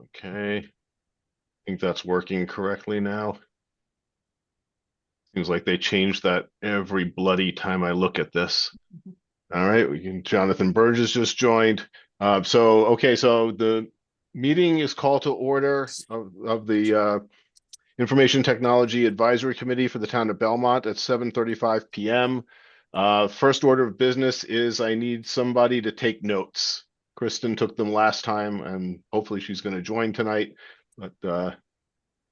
Okay. I think that's working correctly now. Seems like they change that every bloody time I look at this. All right, Jonathan Burgess just joined. Okay, so the meeting is called to order of the Information Technology Advisory Committee for the town of Belmont at 7:35 p.m. First order of business is I need somebody to take notes. Kristen took them last time, and hopefully she's going to join tonight. But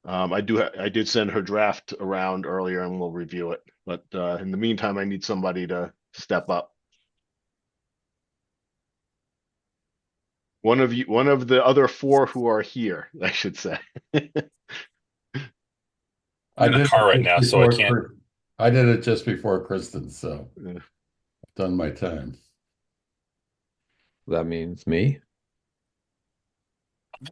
I did send her draft around earlier, and we'll review it. But in the meantime, I need somebody to step up. One of the other four who are here, I should say. I'm in the car right just now, so I can't. I did it just before Kristen, so I've done my time. That means me.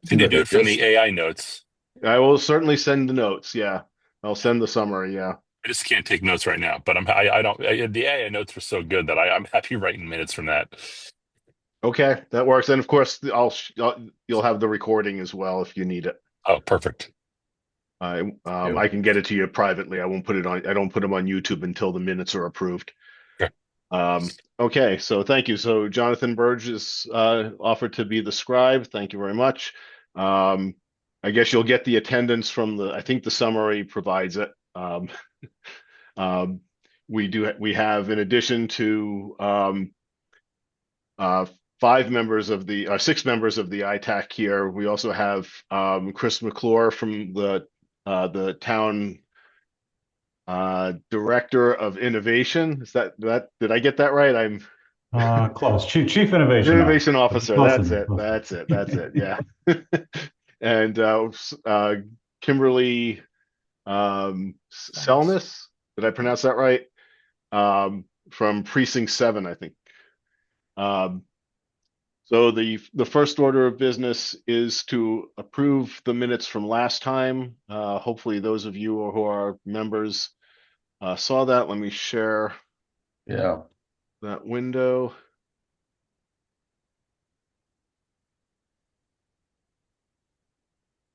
Can you do Okay, it from just the AI notes? I will certainly send the notes. Yeah, I'll send the summary. Yeah. I just can't take notes right now, but I don't. The AI notes were so good that I'm happy writing minutes from that. Okay, that works. And of course, you'll have the recording as well if you need it. Oh, perfect. I can get it to you privately. I won't put it on. I don't put them on YouTube until the minutes are approved. Okay. Okay, so thank you. So Jonathan Burgess offered to be the scribe. Thank you very much. I guess you'll get the attendance from I think the summary provides it. Um, we have, in addition to uh, six members of the ITAC here, we also have Chris McClure from the town director of innovation. Did I get that right? I'm Close. Chief Innovation innovation Officer. officer. Close That's enough. it. Close That's it. That's enough. it. Yeah. And Kimberly Selness. Did I pronounce that right? From Precinct 7, I think. Um, so the first order of business is to approve the minutes from last time. Hopefully, those of you who are members saw that. Let me share Yeah. that window.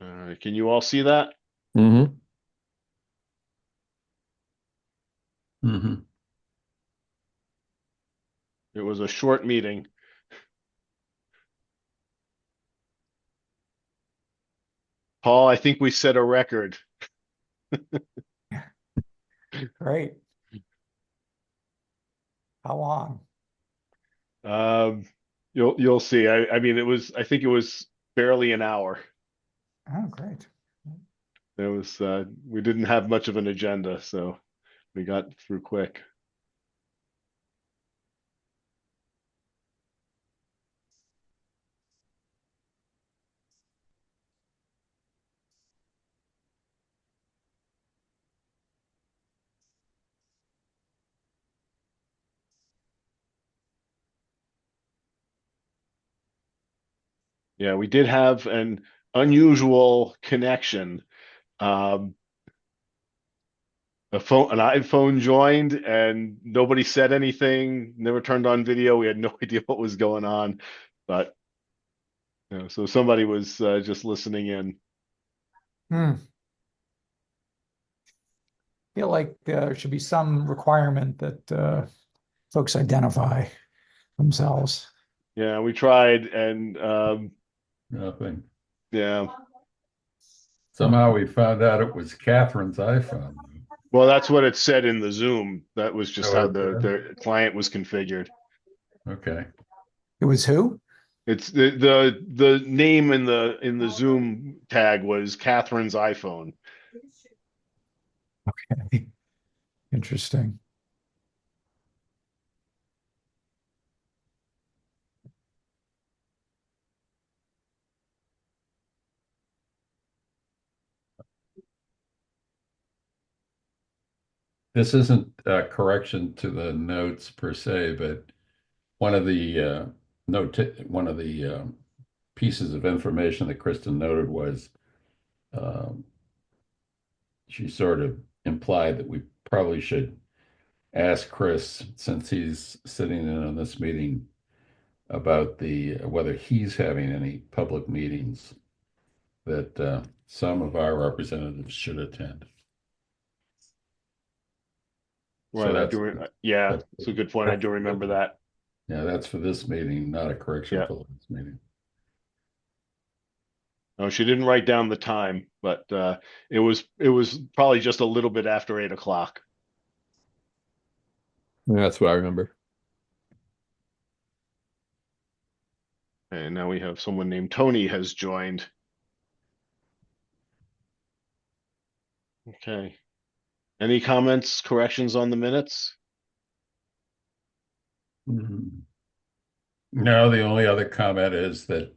All right, can you all see that? mm-hmm. Hmm. It was a short meeting. Paul, I think we set a record. Great. How long? Um, you'll see. I mean, I think it was barely an hour. Oh, great. It was we didn't have much of an agenda, so we got through quick. Yeah, we did have an unusual connection. Um, an iPhone joined and nobody said anything, never turned on video. We had no idea what was going on, but so somebody was just listening in. Hmm. Feel like there should be some requirement that folks identify themselves. Yeah, we tried, and Nothing. yeah, Somehow we found out it was Catherine's iPhone. well, that's what it said in the Zoom. That was just Oh, how it the client was configured. Okay. It was who? It's the name in the Zoom tag was Catherine's iPhone. Okay. Interesting. This isn't a correction to the notes per se, but one of the one of the pieces of information that Kristen noted was um, she sort of implied that we probably should ask Chris, since he's sitting in on this meeting, about the whether he's having any public meetings that some of our representatives should attend. So Right, that's yeah, that's it's a good point. I do remember that. yeah, that's for this meeting, not a correction Yeah. for this meeting. No, she didn't write down the time, but it was probably just a little bit after 8 o'clock. That's what I remember. And now we have someone named Tony has joined. Okay. Any comments, corrections on the minutes? Mhm. No, the only other comment is that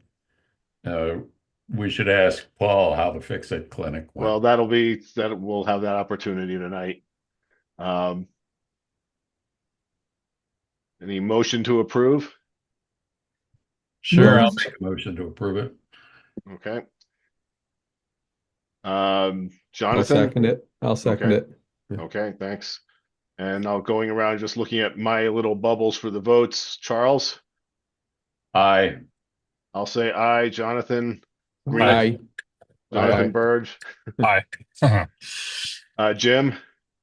uh, we should ask Paul how the Fix-It clinic Well, went. we'll have that opportunity tonight. Um, any motion to approve? Sure, I'll Moved. make a motion to approve it. Okay. I'll Jonathan? second it. I'll second Okay. it. Okay, thanks. And now going around just looking at my little bubbles for the votes. Charles? Aye. I'll say aye. Jonathan? Green? Aye. Jonathan Aye. Burge? Aye. Jim?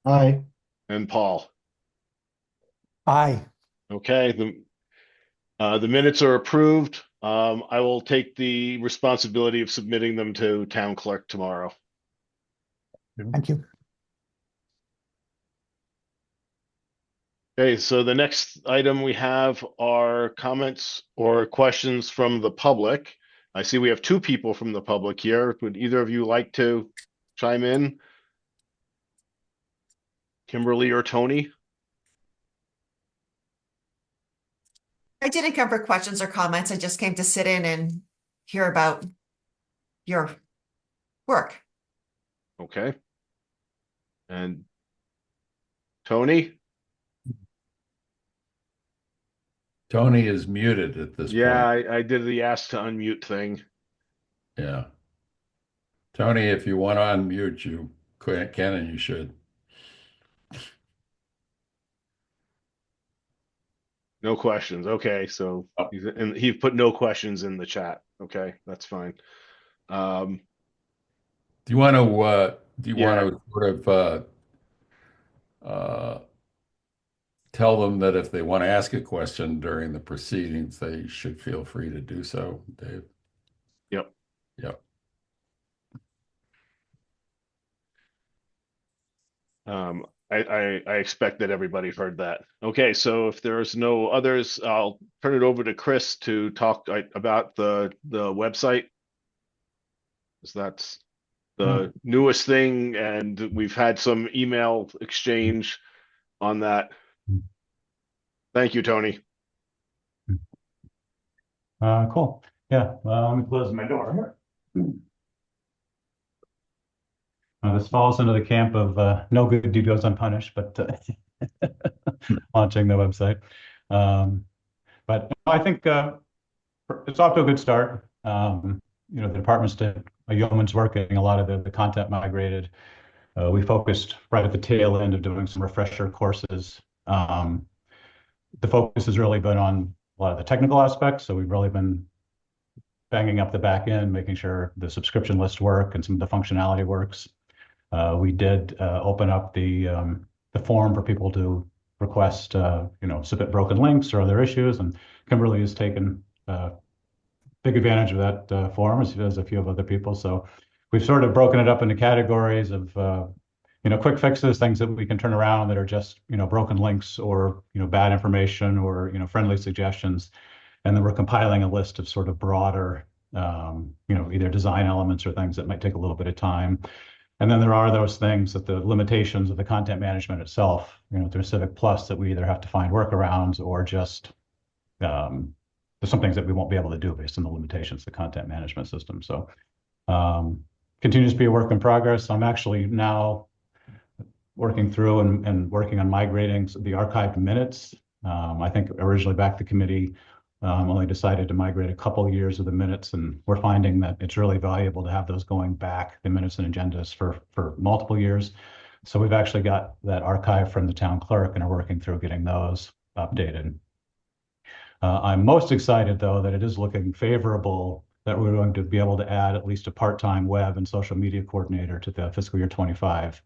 Aye. And Paul? Aye. Okay, the minutes are approved. I will take the responsibility of submitting them to town clerk tomorrow. Thank you. Okay, so the next item we have are comments or questions from the public. I see we have two people from the public here. Would either of you like to chime in? Kimberly or Tony? I didn't come for questions or comments. I just came to sit in and hear about your work. Okay. And Tony? Tony is muted at this Yeah, point. I did the ask to unmute thing. Yeah. Tony, if you want to unmute, you can and you should. No questions. Okay, so Oh. he put no questions in the chat. Okay, that's fine. Do you want to Yeah. sort of tell them that if they want to ask a question during the proceedings, they should feel free to do so, Dave? Yep. Yep. I expect that everybody heard that. Okay, so if there's no others, I'll turn it over to Chris to talk about the website. Because that's the newest thing, and we've had some email exchange on that. Thank you, Tony. Cool. Yeah, let me close my door here. This falls into the camp of no good deed goes unpunished, but launching the website. But I think it's off to a good start. The departments did a yeoman's work getting a lot of the content migrated. We focused right at the tail end of doing some refresher courses. The focus has really been on a lot of the technical aspects. So we've really been banging up the back end, making sure the subscription list work and some of the functionality works. We did open up the form for people to request, submit broken links or other issues, and Kimberly has taken big advantage of that form, as does a few of other people. So we've sort of broken it up into categories of quick fixes, things that we can turn around that are just broken links or bad information or friendly suggestions, and then we're compiling a list of sort of broader either design elements or things that might take a little bit of time. And then there are those things that the limitations of the content management itself, through Civic Plus, that we either have to find workarounds or just there's some things that we won't be able to do based on the limitations of the content management system. So continues to be a work in progress. I'm actually now working through and working on migrating the archived minutes. I think originally back the committee only decided to migrate a couple of years of the minutes, and we're finding that it's really valuable to have those going back, the minutes and agendas for multiple years. So we've actually got that archive from the town clerk and are working through getting those updated. I'm most excited, though, that it is looking favorable that we're going to be able to add at least a part-time web and social media coordinator to the fiscal year 25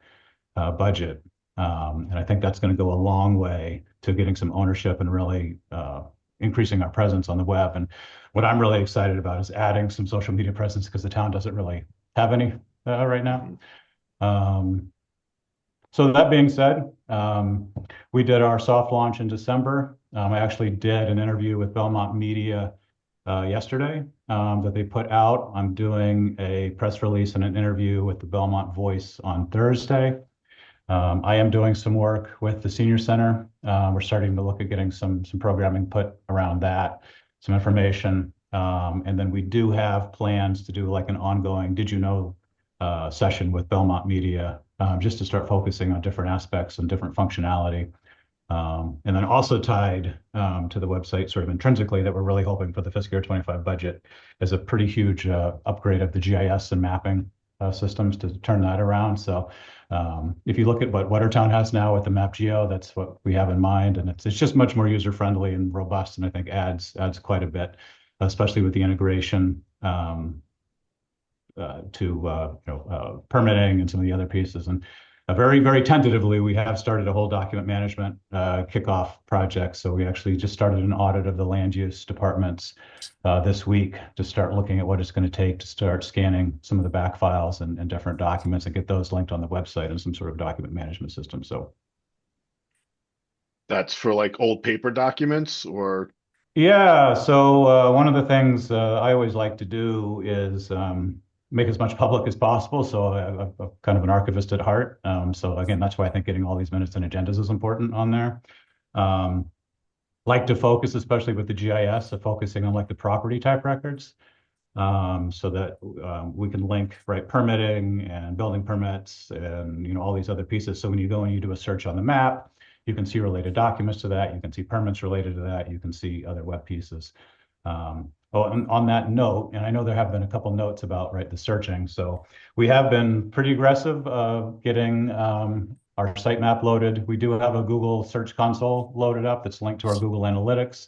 budget. And I think that's going to go a long way to getting some ownership and really increasing our presence on the web. And what I'm really excited about is adding some social media presence because the town doesn't really have any right now. So that being said, we did our soft launch in December. I actually did an interview with Belmont Media yesterday that they put out. I'm doing a press release and an interview with the Belmont Voice on Thursday. I am doing some work with the Senior Center. We're starting to look at getting some programming put around that, some information. And then we do have plans to do like an ongoing Did You Know session with Belmont Media, just to start focusing on different aspects and different functionality. And then also tied to the website sort of intrinsically that we're really hoping for the fiscal year 25 budget is a pretty huge upgrade of the GIS and mapping systems to turn that around. So if you look at what Watertown has now with the MapGeo, that's what we have in mind. And it's just much more user-friendly and robust, and I think adds quite a bit, especially with the integration to permitting and some of the other pieces. And very, very tentatively, we have started a whole document management kickoff project. So we actually just started an audit of the land use departments this week to start looking at what it's going to take to start scanning some of the back files and different documents and get those linked on the website in some sort of document management system. So That's for like old paper documents or? yeah, so one of the things I always like to do is make as much public as possible. So I'm kind of an archivist at heart. So again, that's why I think getting all these minutes and agendas is important on there. Like to focus, especially with the GIS, of focusing on like the property type records, so that we can link permitting and building permits and all these other pieces. So when you go and you do a search on the map, you can see related documents to that. You can see permits related to that. You can see other web pieces. And on that note, and I know there have been a couple notes about the searching. So we have been pretty aggressive getting our sitemap loaded. We do have a Google Search Console loaded up that's linked to our Google Analytics.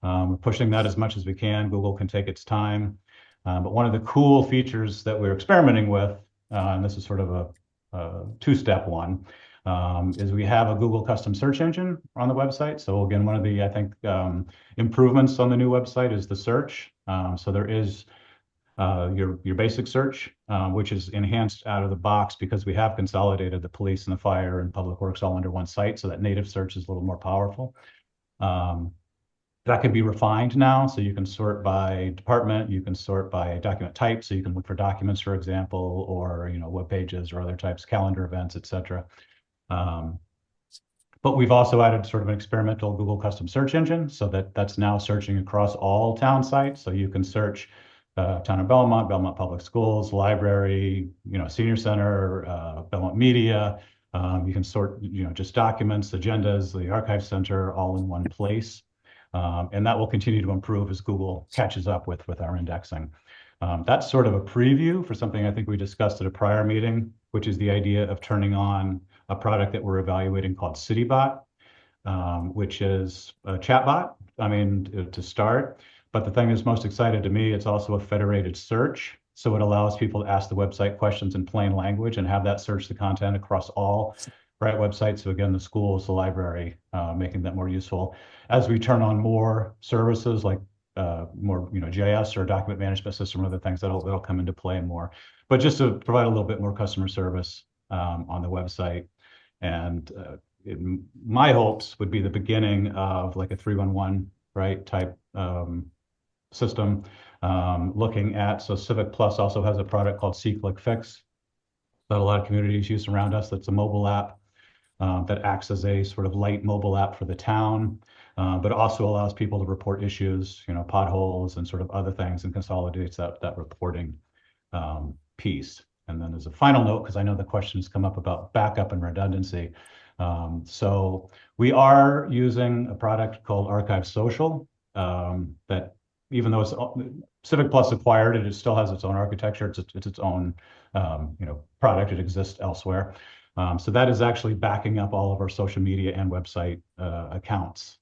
We're pushing that as much as we can. Google can take its time. But one of the cool features that we're experimenting with, and this is sort of a two-step one, is we have a Google custom search engine on the website. So again, one of the, I think, improvements on the new website is the search. So there is your basic search, which is enhanced out of the box because we have consolidated the police and the fire and public works all under one site. So that native search is a little more powerful. That can be refined now. So you can sort by department, you can sort by document type. So you can look for documents, for example, or web pages or other types, calendar events, etc. But we've also added sort of an experimental Google custom search engine so that's now searching across all town sites. So you can search town of Belmont, Belmont Public Schools, library, senior center, Belmont Media. You can sort, just documents, agendas, the archive center, all in one place. And that will continue to improve as Google catches up with our indexing. That's sort of a preview for something I think we discussed at a prior meeting, which is the idea of turning on a product that we're evaluating called CityBot, which is a chatbot, to start. But the thing that's most excited to me, it's also a federated search. So it allows people to ask the website questions in plain language and have that search the content across all websites. So again, the schools, the library, making that more useful. As we turn on more services like more GIS or document management system or other things that'll come into play more. But just to provide a little bit more customer service on the website. And my hopes would be the beginning of like a 311 type system. Looking at, so Civic Plus also has a product called See Click Fix that a lot of communities use around us. That's a mobile app that acts as a sort of light mobile app for the town, but also allows people to report issues, potholes and sort of other things, and consolidates that reporting piece. And then there's a final note, because I know the questions come up about backup and redundancy. So we are using a product called Archive Social that, even though it's Civic Plus acquired it, it still has its own architecture. It's its own product. It exists elsewhere. So that is actually backing up all of our social media and website accounts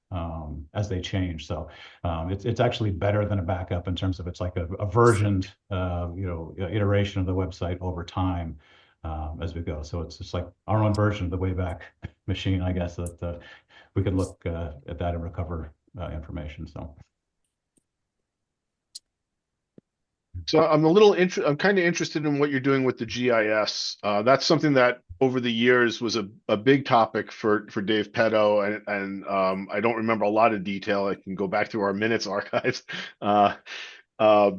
as they change. So it's actually better than a backup in terms of it's like a versioned iteration of the website over time as we go. So it's just like our own version of the Wayback Machine, I guess, that we could look at that and recover information. So I'm kind of interested in what you're doing with the GIS. That's something that over the years was a big topic for Dave Petto, and I don't remember a lot of detail. I can go back through our minutes archives. Uh, uh,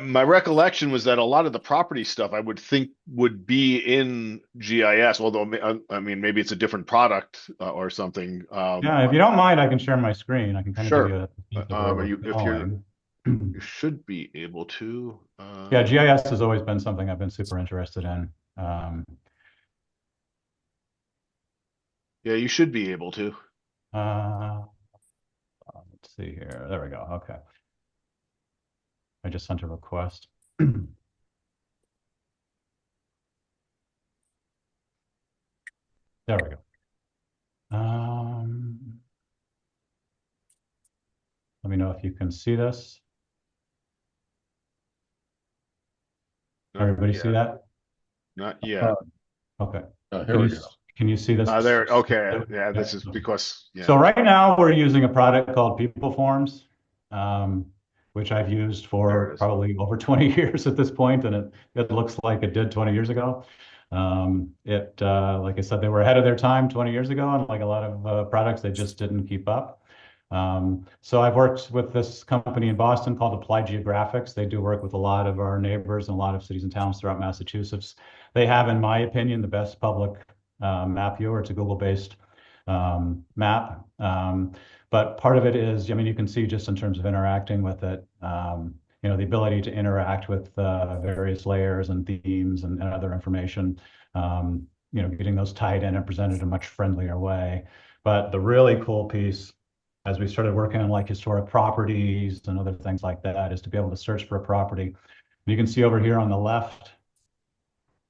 my recollection was that a lot of the property stuff I would think would be in GIS, although I mean maybe it's a different product or something. Yeah, if you don't mind, I can share my screen. I can kind of give you Sure. a piece of where we're If going. you should be able to. Yeah, GIS has always been something I've been super interested in. Yeah, you should be able to. Uh, let's see here. There we go. Okay. I just sent a request. There we go. Let me know if you can see this. Everybody see that? Not yet. Okay. Here we go. Can you see this? There. Okay. Yeah, this is because. So Yeah. right now we're using a product called People Forms, which I've used There for it is. probably over 20 years at this point, and it looks like it did 20 years ago. Like I said, they were ahead of their time 20 years ago, and like a lot of products, they just didn't keep up. So I've worked with this company in Boston called Applied Geographics. They do work with a lot of our neighbors and a lot of cities and towns throughout Massachusetts. They have, in my opinion, the best public map viewer. It's a Google-based map. But part of it is, I mean, you can see just in terms of interacting with it, the ability to interact with various layers and themes and other information, getting those tied in and presented in a much friendlier way. But the really cool piece, as we started working on like historic properties and other things like that, is to be able to search for a property. You can see over here on the left,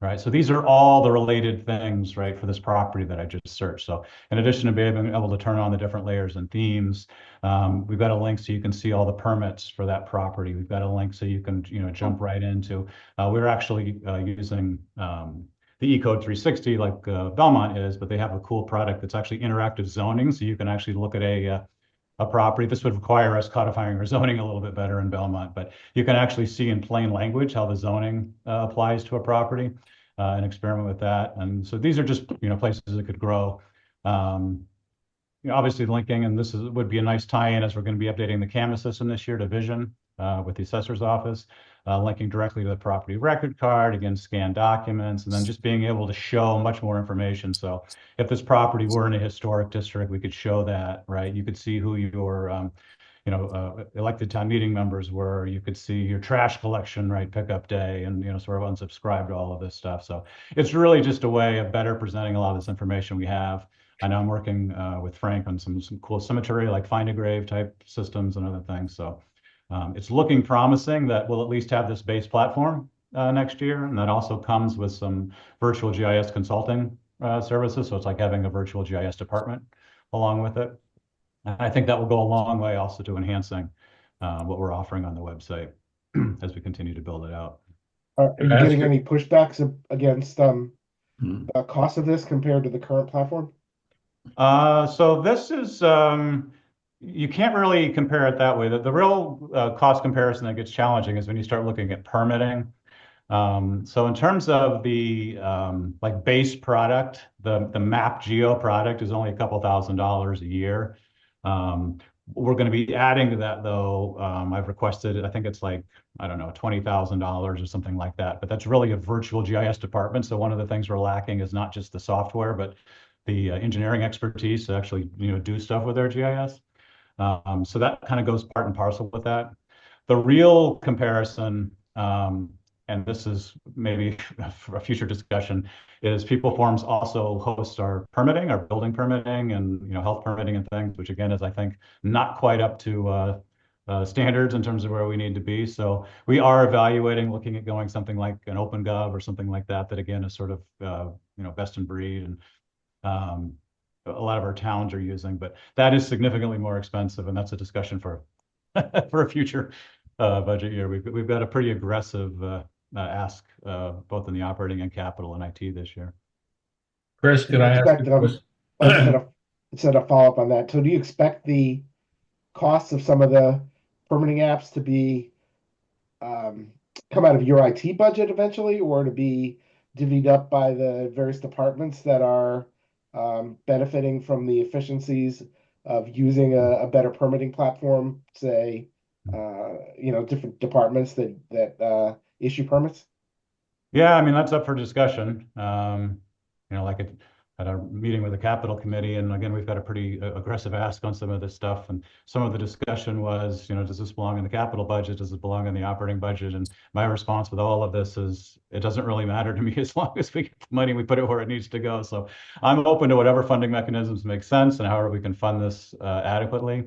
right? So these are all the related things, right, for this property that I just searched. So in addition to being able to turn on the different layers and themes, we've got a link so you can see all the permits for that property. We've got a link so you can, jump right into. We're actually using the E-Code 360 like Belmont is, but they have a cool product that's actually interactive zoning. So you can actually look at a property. This would require us codifying our zoning a little bit better in Belmont, but you can actually see in plain language how the zoning applies to a property and experiment with that. And so these are just places that could grow. Obviously linking, and would be a nice tie-in as we're going to be updating the Canvas system this year to Vision with the assessor's office, linking directly to the property record card, again, scan documents, and then just being able to show much more information. So if this property were in a historic district, we could show that, right? You could see who your elected town meeting members were. You could see your trash collection, right, pickup day, and sort of unsubscribe to all of this stuff. So it's really just a way of better presenting a lot of this information we have. I know I'm working with Frank on some cool cemetery, like Find a Grave type systems and other things. So it's looking promising that we'll at least have this base platform next year. And that also comes with some virtual GIS consulting services. So it's like having a virtual GIS department along with it. And I think that will go a long way also to enhancing what we're offering on the website as we continue to build it out. Are you getting any pushbacks against the cost of this compared to the current platform? So this is, you can't really compare it that way. The real cost comparison that gets challenging is when you start looking at permitting. So in terms of the like base product, the map geo product is only a couple $1,000s a year. We're going to be adding to that though. I've requested, I think it's like, I don't know, $20,000 or something like that, but that's really a virtual GIS department. So one of the things we're lacking is not just the software, but the engineering expertise to actually, do stuff with their GIS. So that kind of goes part and parcel with that. The real comparison, and this is maybe a future discussion, is People Forms also hosts our permitting, our building permitting and health permitting and things, which again is I think not quite up to standards in terms of where we need to be. So we are evaluating, looking at going something like an OpenGov or something like that, that again is sort of, best in breed, and a lot of our towns are using, but that is significantly more expensive, and that's a discussion for for a future budget year. We've got a pretty aggressive ask both in the operating and capital and IT this year. Chris, Do can you I ask expect, you a question? just had a follow-up on that. So do you expect the costs of some of the permitting apps to be come out of your IT budget eventually, or to be divvied up by the various departments that are benefiting from the efficiencies of using a better permitting platform, say, different departments that issue permits? Yeah, I mean, that's up for discussion. Like at a meeting with the capital committee, and again, we've got a pretty aggressive ask on some of this stuff. And some of the discussion was, does this belong in the capital budget? Does it belong in the operating budget? And my response with all of this is, it doesn't really matter to me as long as we get the money, we put it where it needs to go. So I'm open to whatever funding mechanisms make sense and however we can fund this adequately.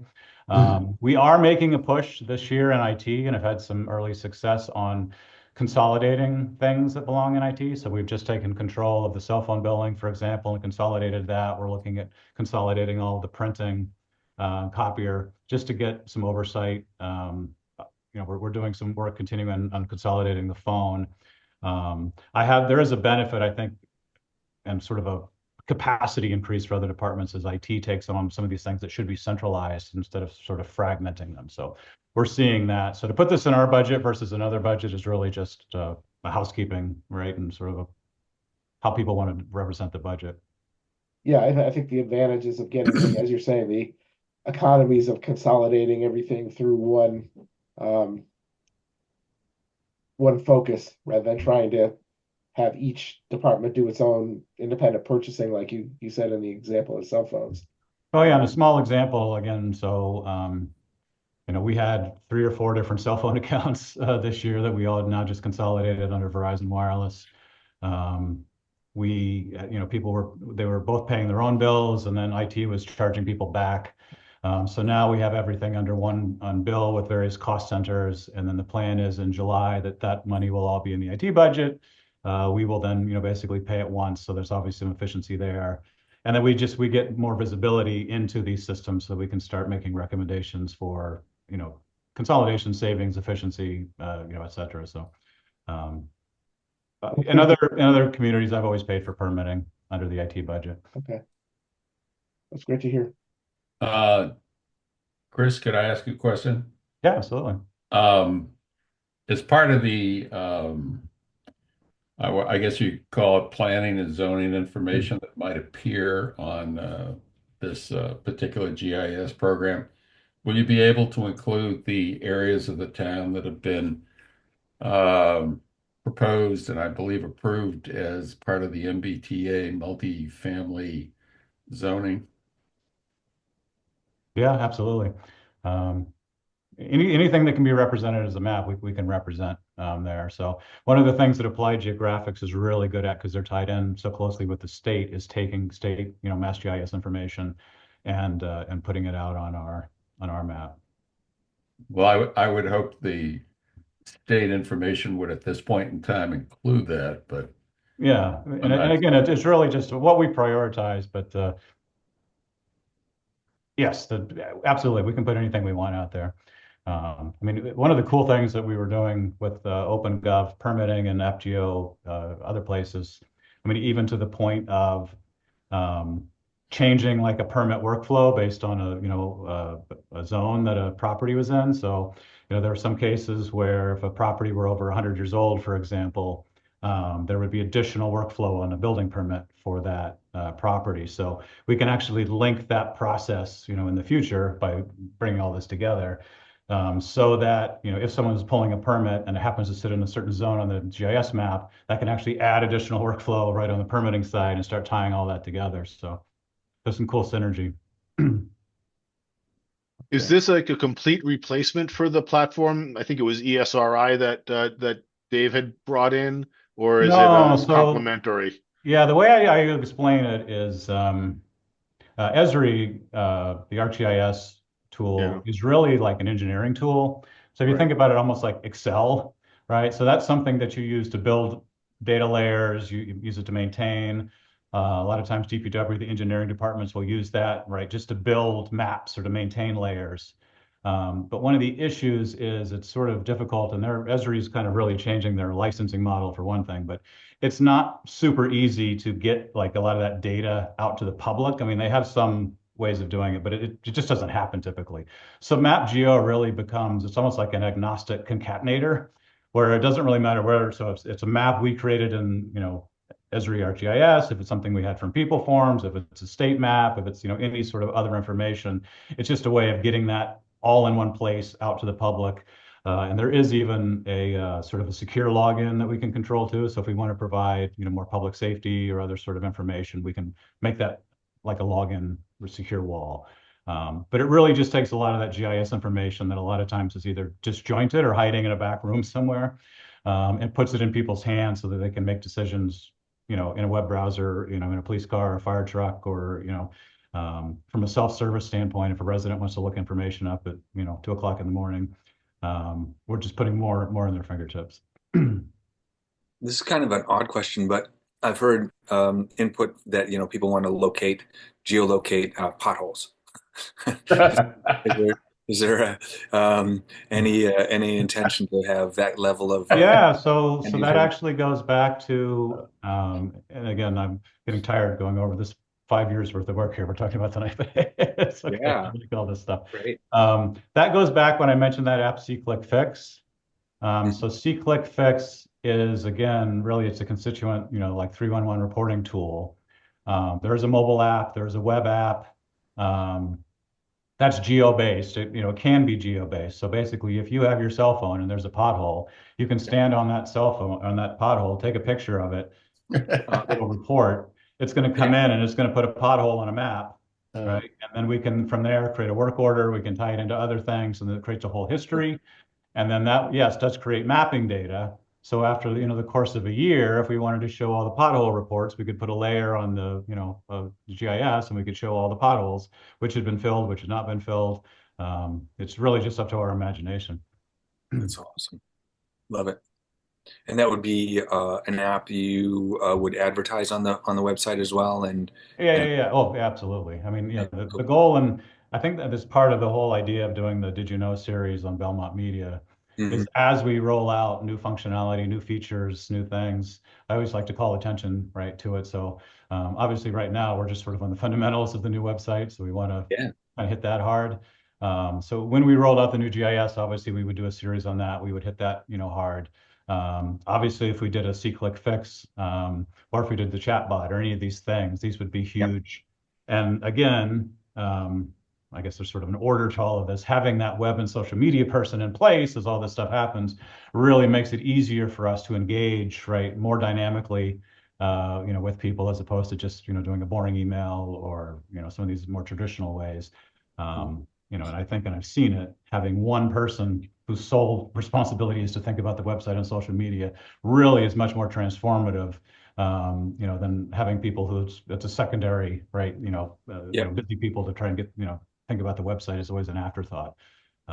We are making a push this year in IT, and have had some early success on consolidating things that belong in IT. So we've just taken control of the cell phone billing, for example, and consolidated that. We're looking at consolidating all of the printing, copier, just to get some oversight. We're doing some work continuing on consolidating the phone. There is a benefit, I think, and sort of a capacity increase for other departments as IT takes on some of these things that should be centralized instead of sort of fragmenting them. So we're seeing that. So to put this in our budget versus another budget is really just a housekeeping, right? And sort of how people want to represent the budget. Yeah, I think the advantages of getting, as you're saying, the economies of consolidating everything through one focus, rather than trying to have each department do its own independent purchasing, like you said in the example of cell phones. Oh yeah, and a small example again. So we had 3 or 4 different cell phone accounts this year that we all now just consolidated under Verizon Wireless. People were both paying their own bills, and then IT was charging people back. So now we have everything under one bill with various cost centers, and then the plan is in July that money will all be in the IT budget. We will then, basically pay it once. So there's obviously some efficiency there. And then we get more visibility into these systems so we can start making recommendations for, consolidation, savings, efficiency, et cetera. So, in other communities, I've always paid for permitting under the IT budget. Okay. That's great to hear. Chris, could I ask you a question? Yeah, absolutely. As part of the, I guess you call it planning and zoning information that might appear on this particular GIS program, will you be able to include the areas of the town that have been proposed and I believe approved as part of the MBTA multifamily zoning? Yeah, absolutely. Anything that can be represented as a map, we can represent there. So one of the things that Applied Geographics is really good at, because they're tied in so closely with the state, is taking state, Mass GIS information and putting it out on our map. Well, I would hope the state information would at this point in time include that, but yeah, and again, it's really just what we prioritize, but yes, absolutely, we can put anything we want out there. One of the cool things that we were doing with OpenGov permitting and FGO, other places, even to the point of changing like a permit workflow based on a zone that a property was in. So, there are some cases where if a property were over 100 years old, for example, there would be additional workflow on a building permit for that property. So we can actually link that process, in the future by bringing all this together. So that, if someone's pulling a permit and it happens to sit in a certain zone on the GIS map, that can actually add additional workflow right on the permitting side and start tying all that together. So there's some cool synergy. Is this like a complete replacement for the platform? I think it was ESRI that Dave had brought in, or is it complementary? Yeah, the way I explain it is Esri, the ArcGIS tool is really like an engineering tool. So if you Right. think about it almost like Excel, right? So that's something that you use to build data layers, you use it to maintain. A lot of times DPW, the engineering departments will use that, right, just to build maps or to maintain layers. But one of the issues is it's sort of difficult, and Esri is kind of really changing their licensing model for one thing, but it's not super easy to get like a lot of that data out to the public. I mean, they have some ways of doing it, but it just doesn't happen typically. So MapGeo really becomes, it's almost like an agnostic concatenator, where it doesn't really matter where. So it's a map we created in, Esri ArcGIS, if it's something we had from people forms, if it's a state map, if it's, any sort of other information, it's just a way of getting that all in one place out to the public. And there is even a sort of a secure login that we can control too. So if we want to provide, more public safety or other sort of information, we can make that like a login or secure wall. But it really just takes a lot of that GIS information that a lot of times is either disjointed or hiding in a back room somewhere, and puts it in people's hands so that they can make decisions, in a web browser, in a police car or a fire truck, or, from a self-service standpoint, if a resident wants to look information up at, 2 o'clock in the morning, we're just putting more in their fingertips. This is kind of an odd question, but I've heard input that people want to geolocate potholes. Is there any intention to have that level of Yeah, so that actually goes back to, and again, I'm getting tired going over this 5 years worth of work here we're talking about tonight, but it's okay, Yeah. I'm gonna call this stuff. Great. That goes back when I mentioned that app, SeeClickFix. So SeeClickFix is, again, really it's a constituent, like 311 reporting tool. There's a mobile app, there's a web app. That's geo-based. It can be geo-based. So basically, if you have your cell phone and there's a pothole, you can stand on that cell phone, on that pothole, take a picture of it, it'll report. It's going to come in and it's going to put a pothole on a map, right? And then we can, from there, create a work order. We can tie it into other things, and then it creates a whole history. And then that, yes, does create mapping data. So after the course of a year, if we wanted to show all the pothole reports, we could put a layer on the GIS, and we could show all the potholes, which had been filled, which had not been filled. It's really just up to our imagination. That's awesome. Love it. And that would be an app you would advertise on the website as well. And Yeah. Oh, yeah, absolutely. I mean, the goal, and I think that is part of the whole idea of doing the Did You Know series on Belmont Media, is as we roll out new functionality, new features, new things, I always like to call attention right to it. So obviously right now we're just sort of on the fundamentals of the new website. So we want to kind of hit that hard. So when we rolled out the new GIS, obviously we would do a series on that. We would hit that, hard. Obviously, if we did a SeeClickFix, or if we did the chatbot or any of these things, these would be huge. And again, I guess there's sort of an order to all of this. Having that web and social media person in place as all this stuff happens really makes it easier for us to engage, right, more dynamically, with people, as opposed to just, doing a boring email or, some of these more traditional ways. And I think, and I've seen it, having one person whose sole responsibility is to think about the website and social media really is much more transformative, than having people it's a secondary, right? Busy people to try and get, think about the website is always an afterthought.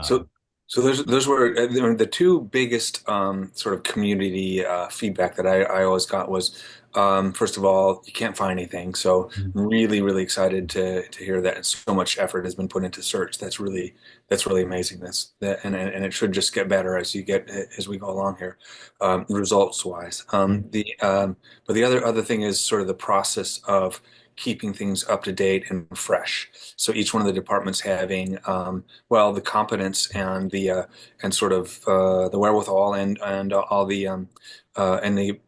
So those were the two biggest sort of community feedback that I always got was, first of all, you can't find anything. So really, really excited to hear that so much effort has been put into search. That's really amazing. And it should just get better as we go along here, results wise. But the other thing is sort of the process of keeping things up to date and fresh. So each one of the departments having, the competence and the and sort of the wherewithal and all the and the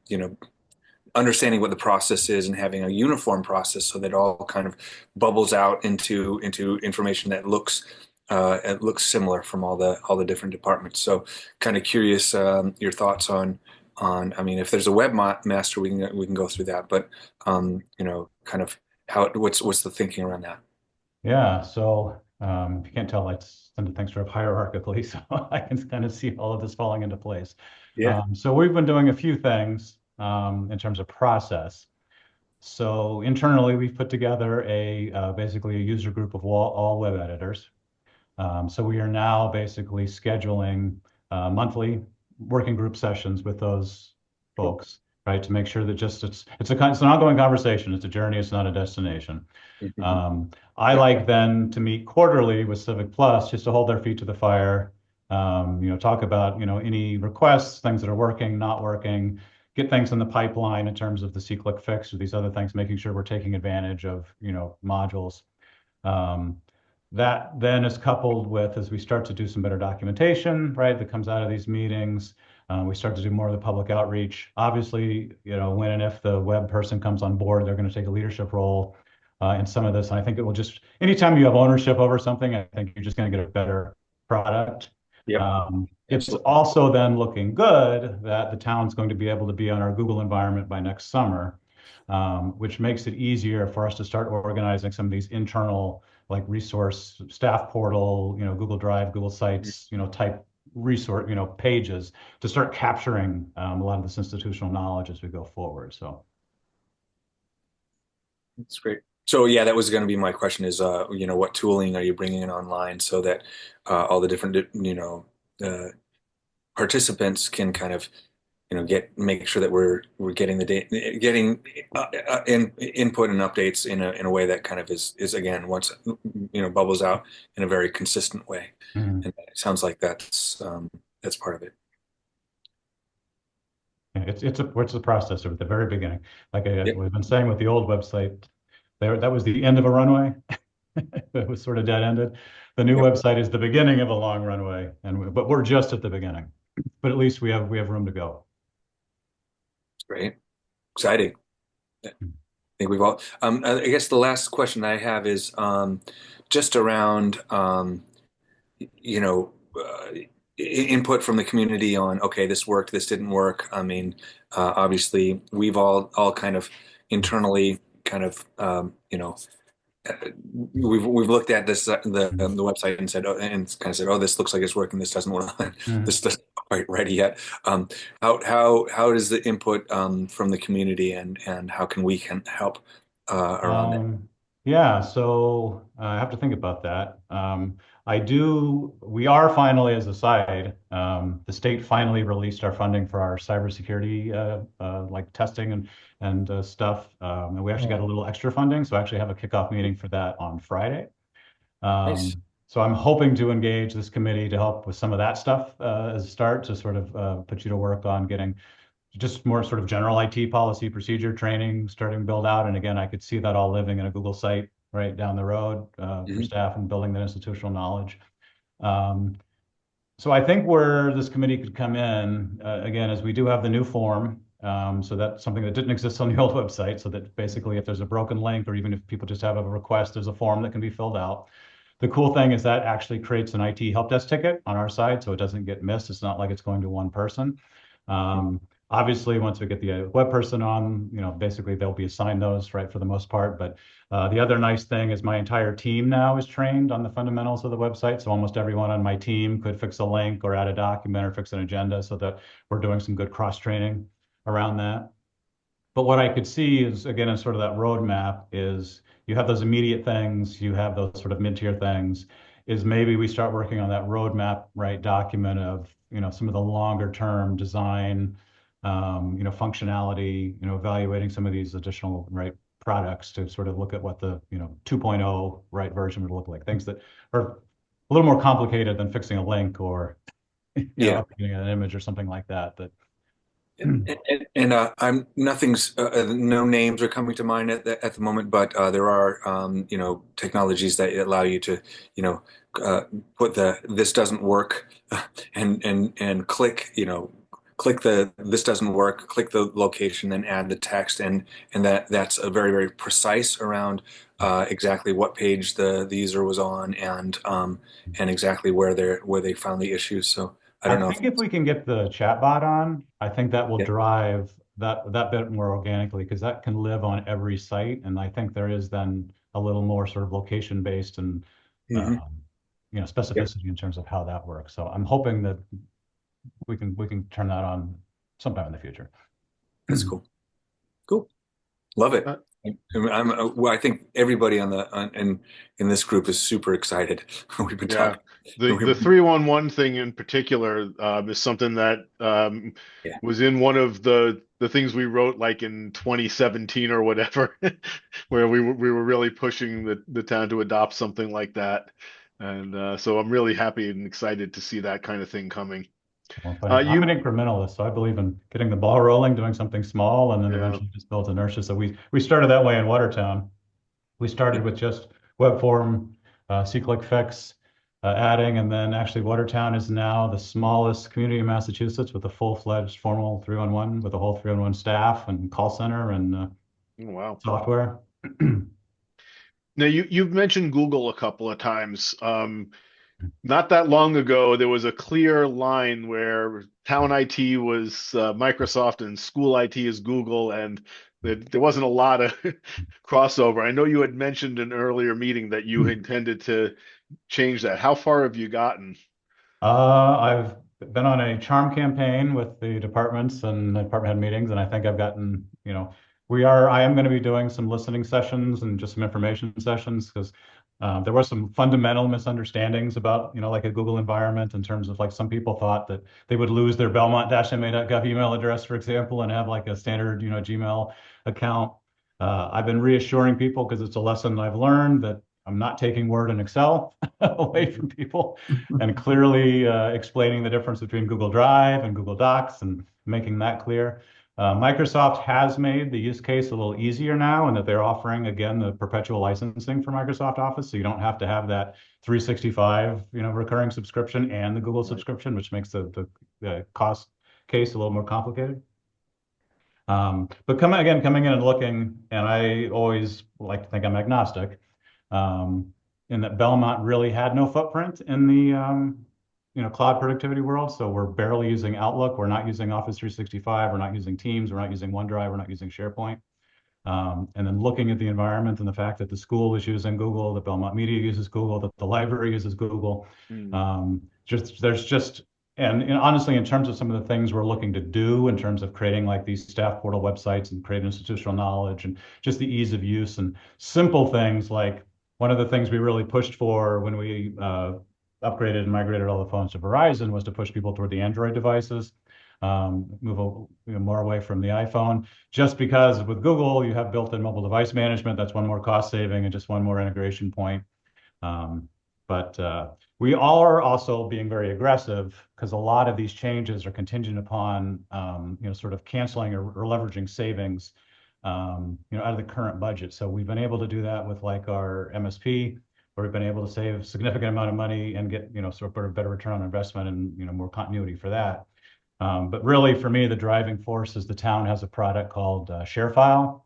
understanding what the process is and having a uniform process so that it all kind of bubbles out into information that looks similar from all the different departments. So kind of curious your thoughts on I mean, if there's a webmaster, we can go through that, but kind of what's the thinking around that? Yeah, so if you can't tell, I tend to think sort of hierarchically, so I can kind of see all of this falling into place. Yeah. So we've been doing a few things in terms of process. So internally, we've put together basically a user group of all web editors. So we are now basically scheduling monthly working group sessions with those folks, right? To make sure that it's an ongoing conversation. It's a journey. It's not a destination. I like then to meet quarterly with Civic Plus just to hold their feet to the fire. Talk about any requests, things that are working, not working, get things in the pipeline in terms of the C-click fix or these other things, making sure we're taking advantage of modules. That then is coupled with, as we start to do some better documentation, right, that comes out of these meetings. We start to do more of the public outreach. Obviously, when and if the web person comes on board, they're going to take a leadership role in some of this. And I think it will anytime you have ownership over something, I think you're just going to get a better product. It's also then looking good that the town's going to be able to be on our Google environment by next summer, which makes it easier for us to start organizing some of these internal like resource staff portal, Google Drive, Google Sites, type resource, pages to start capturing a lot of this institutional knowledge as we go forward. So that's great. So yeah, that was going to be my question is, what tooling are you bringing in online so that all the different, participants can kind of, make sure that we're getting the data, getting input and updates in a way that kind of is again, once, bubbles out in a very consistent way. And it sounds like that's part of it. It's a process at the very beginning. Like we've been saying with the old website, that was the end of a runway. It was sort of dead ended. The new website is the beginning of a long runway, but we're just at the beginning. But at least we have room to go. Great, exciting. I think we've all. I guess the last question I have is just around input from the community on, okay, this worked, this didn't work. I mean, obviously, we've all kind of internally kind of we've looked at this the website and said, and kind of said, oh, this looks like it's working, this doesn't work, this doesn't quite ready yet. How is the input from the community, and how can we help around that? Yeah, so I have to think about that. We are finally, as a side, the state finally released our funding for our cybersecurity like testing and stuff. And we actually got a little extra funding, so I actually have a kickoff meeting for that on Friday. Nice. So I'm hoping to engage this committee to help with some of that stuff as a start to sort of put you to work on getting just more sort of general IT policy procedure training starting to build out. And again, I could see that all living in a Google site right down the road for staff and building that institutional knowledge. So I think where this committee could come in, again, is we do have the new form. So that's something that didn't exist on the old website. So that basically if there's a broken link or even if people just have a request, there's a form that can be filled out. The cool thing is that actually creates an IT help desk ticket on our side, so it doesn't get missed. It's not like it's going to one person. Obviously, once we get the web person on, basically they'll be assigned those, right, for the most part. But the other nice thing is my entire team now is trained on the fundamentals of the website. So almost everyone on my team could fix a link or add a document or fix an agenda, so that we're doing some good cross-training around that. But what I could see is, again, in sort of that roadmap is you have those immediate things, you have those sort of mid-tier things, is maybe we start working on that roadmap, right, document of, some of the longer term design, functionality, evaluating some of these additional, right, products to sort of look at what the, 2.0, right, version would look like. Things that are a little more complicated than fixing a link or, updating an image or something like that. And I'm nothing's no names are coming to mind at the moment, but there are technologies that allow you to put this doesn't work and click click the this doesn't work, click the location and add the text, and that's a very, very precise around exactly what page the user was on and exactly where they found the issues. So I don't know. I think if we can get the chatbot on, I think that will drive that bit more organically, because that can live on every site. And I think there is then a little more sort of location based and specificity in terms of how that works. So I'm hoping that we can turn that on sometime in the future. That's cool. Cool. Love it. Well, I think everybody in this group is super excited. We've been Yeah. talking. The 311 thing in particular is something that Yeah. was in one of the things we wrote like in 2017 or whatever, where we were really pushing the town to adopt something like that. And so I'm really happy and excited to see that kind of thing coming. Well, I'm an You incrementalist, so I believe in getting the ball rolling, doing something small, and then yeah. eventually just build inertia. So we started that way in Watertown. We started with just web form, C-click fix, adding, and then actually Watertown is now the smallest community in Massachusetts with a full-fledged formal 311 with a whole 311 staff and call center and Wow. software. Now you've mentioned Google a couple of times. Not that long ago, there was a clear line where town IT was Microsoft and school IT is Google, and there wasn't a lot of crossover. I know you had mentioned in an earlier meeting that you intended to change that. How far have you gotten? I've been on a charm campaign with the departments and the department head meetings, and I think I've gotten, I am going to be doing some listening sessions and just some information sessions because there were some fundamental misunderstandings about, like a Google environment in terms of like some people thought that they would lose their belmont-ma.gov email address, for example, and have like a standard, Gmail account. I've been reassuring people because it's a lesson I've learned that I'm not taking Word and Excel away from people and clearly explaining the difference between Google Drive and Google Docs and making that clear. Microsoft has made the use case a little easier now, and that they're offering again the perpetual licensing for Microsoft Office, so you don't have to have that 365, recurring subscription and the Google subscription, which makes the cost case a little more complicated. But coming in and looking, and I always like to think I'm agnostic, in that Belmont really had no footprint in the cloud productivity world. So we're barely using Outlook. We're not using Office 365. We're not using Teams. We're not using OneDrive. We're not using SharePoint. And then looking at the environment and the fact that the school is using Google, that Belmont Media uses Google, that the library uses Google. And honestly, in terms of some of the things we're looking to do in terms of creating like these staff portal websites and create institutional knowledge and just the ease of use and simple things like one of the things we really pushed for when we upgraded and migrated all the phones to Verizon was to push people toward the Android devices, move more away from the iPhone, just because with Google, you have built-in mobile device management. That's one more cost saving and just one more integration point. But we are also being very aggressive because a lot of these changes are contingent upon, sort of canceling or leveraging savings, out of the current budget. So we've been able to do that with like our MSP, where we've been able to save a significant amount of money and get, sort of better return on investment and, more continuity for that. But really, for me, the driving force is the town has a product called ShareFile.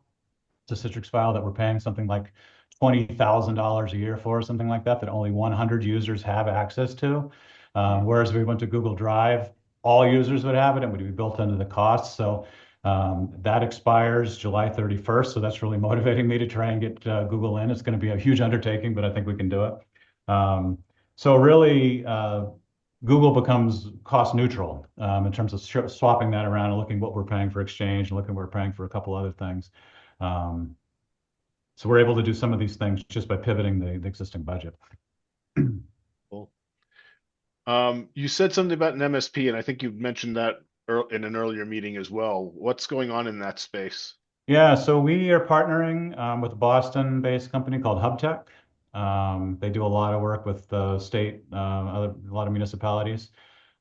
It's a Citrix file that we're paying something like $20,000 a year for, something like that only 100 users have access to. Whereas if we went to Google Drive, all users would have it and would be built into the cost. So that expires July 31st. So that's really motivating me to try and get Google in. It's going to be a huge undertaking, but I think we can do it. So really, Google becomes cost neutral in terms of swapping that around and looking what we're paying for Exchange and looking what we're paying for a couple other things. So we're able to do some of these things just by pivoting the existing budget. Cool. You said something about an MSP, and I think you mentioned that in an earlier meeting as well. What's going on in that space? Yeah, so we are partnering with a Boston-based company called HubTech. They do a lot of work with the state, a lot of municipalities.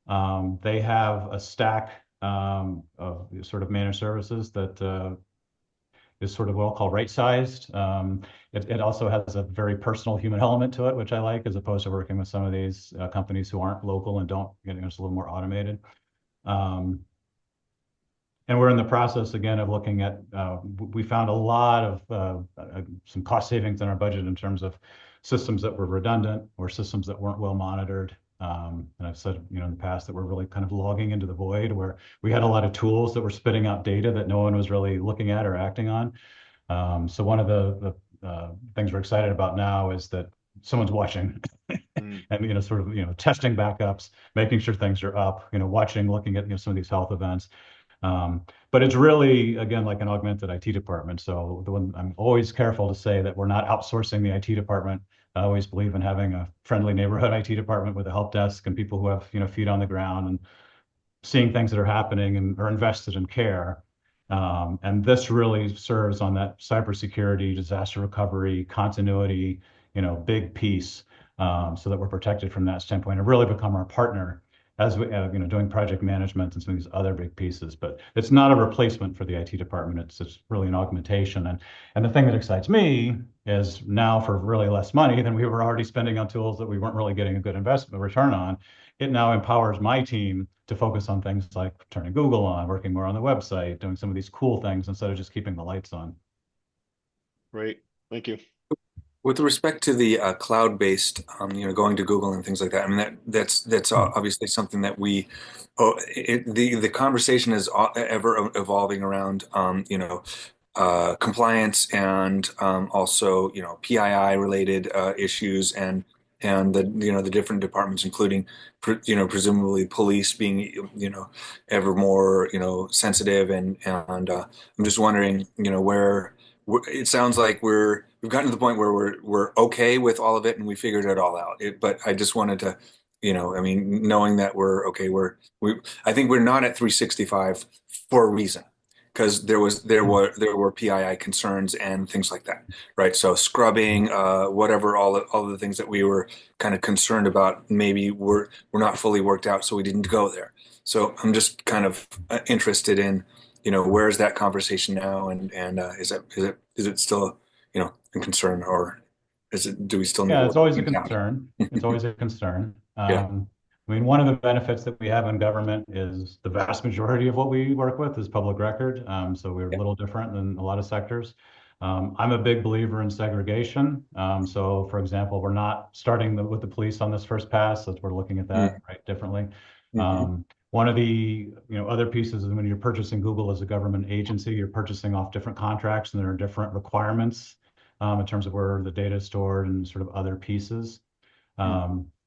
They have a stack of sort of managed services that is sort of what I'll call right-sized. It also has a very personal human element to it, which I like, as opposed to working with some of these companies who aren't local and don't, it's a little more automated. And we're in the process again of looking at, we found a lot of some cost savings in our budget in terms of systems that were redundant or systems that weren't well monitored. And I've said, in the past that we're really kind of logging into the void where we had a lot of tools that were spitting out data that no one was really looking at or acting on. So one of the things we're excited about now is that someone's watching and, sort of, testing backups, making sure things are up, watching, looking at, some of these health events. But it's really, again, like an augmented IT department. So the one I'm always careful to say that we're not outsourcing the IT department. I always believe in having a friendly neighborhood IT department with a help desk and people who have, feet on the ground and seeing things that are happening and are invested in care. And this really serves on that cybersecurity, disaster recovery, continuity, big piece, so that we're protected from that standpoint and really become our partner as we, doing project management and some of these other big pieces. But it's not a replacement for the IT department. It's really an augmentation. And the thing that excites me is now for really less money than we were already spending on tools that we weren't really getting a good investment return on. It now empowers my team to focus on things like turning Google on, working more on the website, doing some of these cool things instead of just keeping the lights on. Great, thank you. With respect to the cloud-based, going to Google and things like that, I mean that's obviously something that the conversation is ever evolving around, compliance and also PII related issues and the different departments, including presumably police being ever more sensitive and I'm just wondering where it sounds like we've gotten to the point where we're okay with all of it and we figured it all out. But I just wanted to, I mean, knowing that we're okay, I think we're not at 365 for a reason, because there were PII concerns and things like that, right? So scrubbing, whatever, all of the things that we were kind of concerned about, maybe were not fully worked out, so we didn't go there. So I'm just kind of interested in where's that conversation now, and is it still a concern, or do we still need to It's work always a things out? concern. It's always a concern. Yeah. I mean, one of the benefits that we have in government is the vast majority of what we work with is public record. So we're a little different than a lot of sectors. I'm a big believer in segregation. So, for example, we're not starting with the police on this first pass, as we're looking at that right differently. One of the other pieces is when you're purchasing Google as a government agency, you're purchasing off different contracts, and there are different requirements in terms of where the data is stored and sort of other pieces.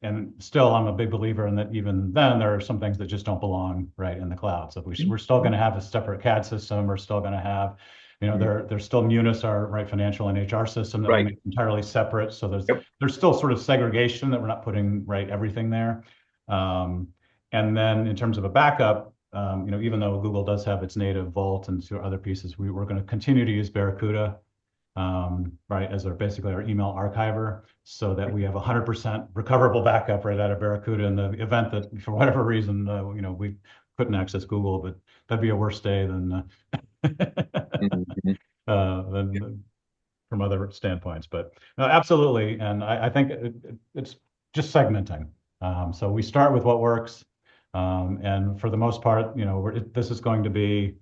And still, I'm a big believer in that even then, there are some things that just don't belong right in the cloud. So we're still going to have a separate CAD system. We're still going to have, there's still Munis, our financial and HR system that we make entirely separate. So there's still sort of segregation that we're not putting everything there. And then in terms of a backup, even though Google does have its native vault and other pieces, we're going to continue to use Barracuda, as basically our email archiver, so that we have 100% recoverable backup right out of Barracuda in the event that for whatever reason, we couldn't access Google, but that'd be a worse day than from other standpoints. But absolutely, and I think it's just segmenting. So we start with what works. And for the most part, this is going to be,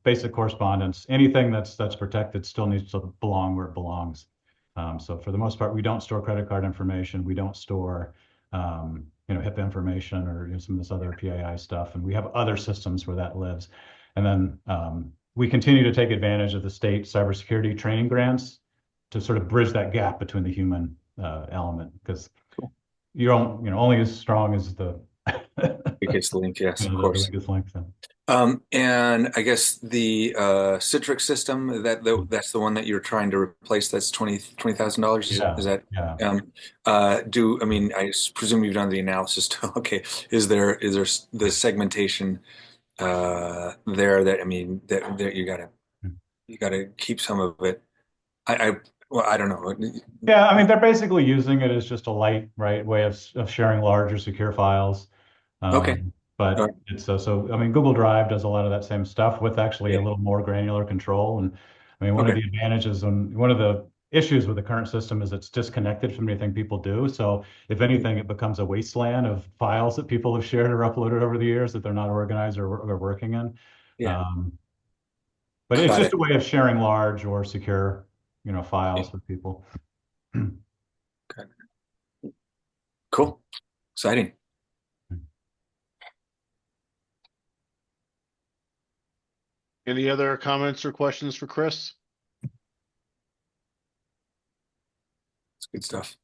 basic correspondence. Anything that's protected still needs to belong where it belongs. So for the most part, we don't store credit card information. We don't store, HIPAA information or some of this other PII stuff. And we have other systems where that lives. And then we continue to take advantage of the state cybersecurity training grants to sort of bridge that gap between the human element, because you're only as strong as the Biggest link, yes, of course. The biggest link. So. And I guess the Citrix system, that's the one that you're trying to replace. That's $20,000. Yeah. Is that? Yeah. I mean, I presume you've done the analysis too. Okay. Is there the segmentation there that, I mean, that you gotta keep some of it. Well, I don't know. Yeah, I mean, they're basically using it as just a light, way of sharing large or secure files. Okay. But it's so I mean, Google Drive does a lot of that same stuff with actually a little more granular control. And I mean, one of the advantages and one of the issues with the current system is it's disconnected from anything people do. So if anything, it becomes a wasteland of files that people have shared or uploaded over the years that they're not organized or working in. But it's just a way of sharing large or secure, files with people. Okay. Cool. Exciting. Any other comments or questions for Chris? It's good stuff.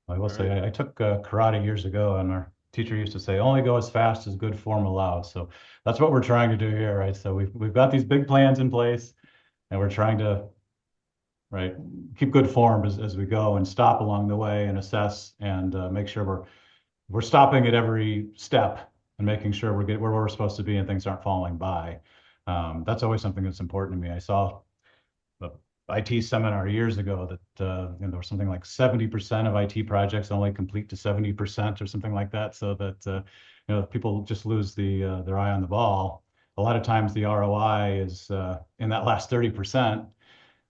I will say I took karate years ago, and teacher used to say, only go as fast as good form allows. So that's what we're trying to do here, right? So we've got these big plans in place, and we're trying to, right, keep good form as we go and stop along the way and assess and make sure we're stopping at every step and making sure we're getting where we're supposed to be and things aren't falling by. That's always something that's important to me. I saw the IT seminar years ago that there was something like 70% of IT projects only complete to 70% or something like that, so that people just lose their eye on the ball. A lot of times the ROI is in that last 30%,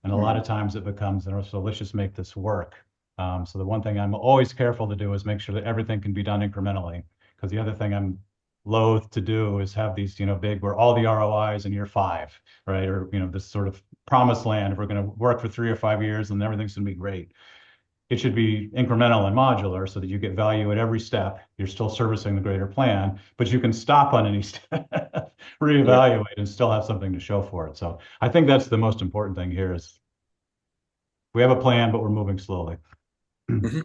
and a lot of times it becomes, so let's just make this work. So the one thing I'm always careful to do is make sure that everything can be done incrementally. Because the other thing I'm loath to do is have these, big, where all the ROIs in year 5, right? Or, this sort of promised land, if we're going to work for 3 or 5 years and everything's going to be great. It should be incremental and modular so that you get value at every step. You're still servicing the greater plan, but you can stop on any step, reevaluate, and still have something to show for it. So I think that's the most important thing here is we have a plan, but we're moving slowly. Mhm.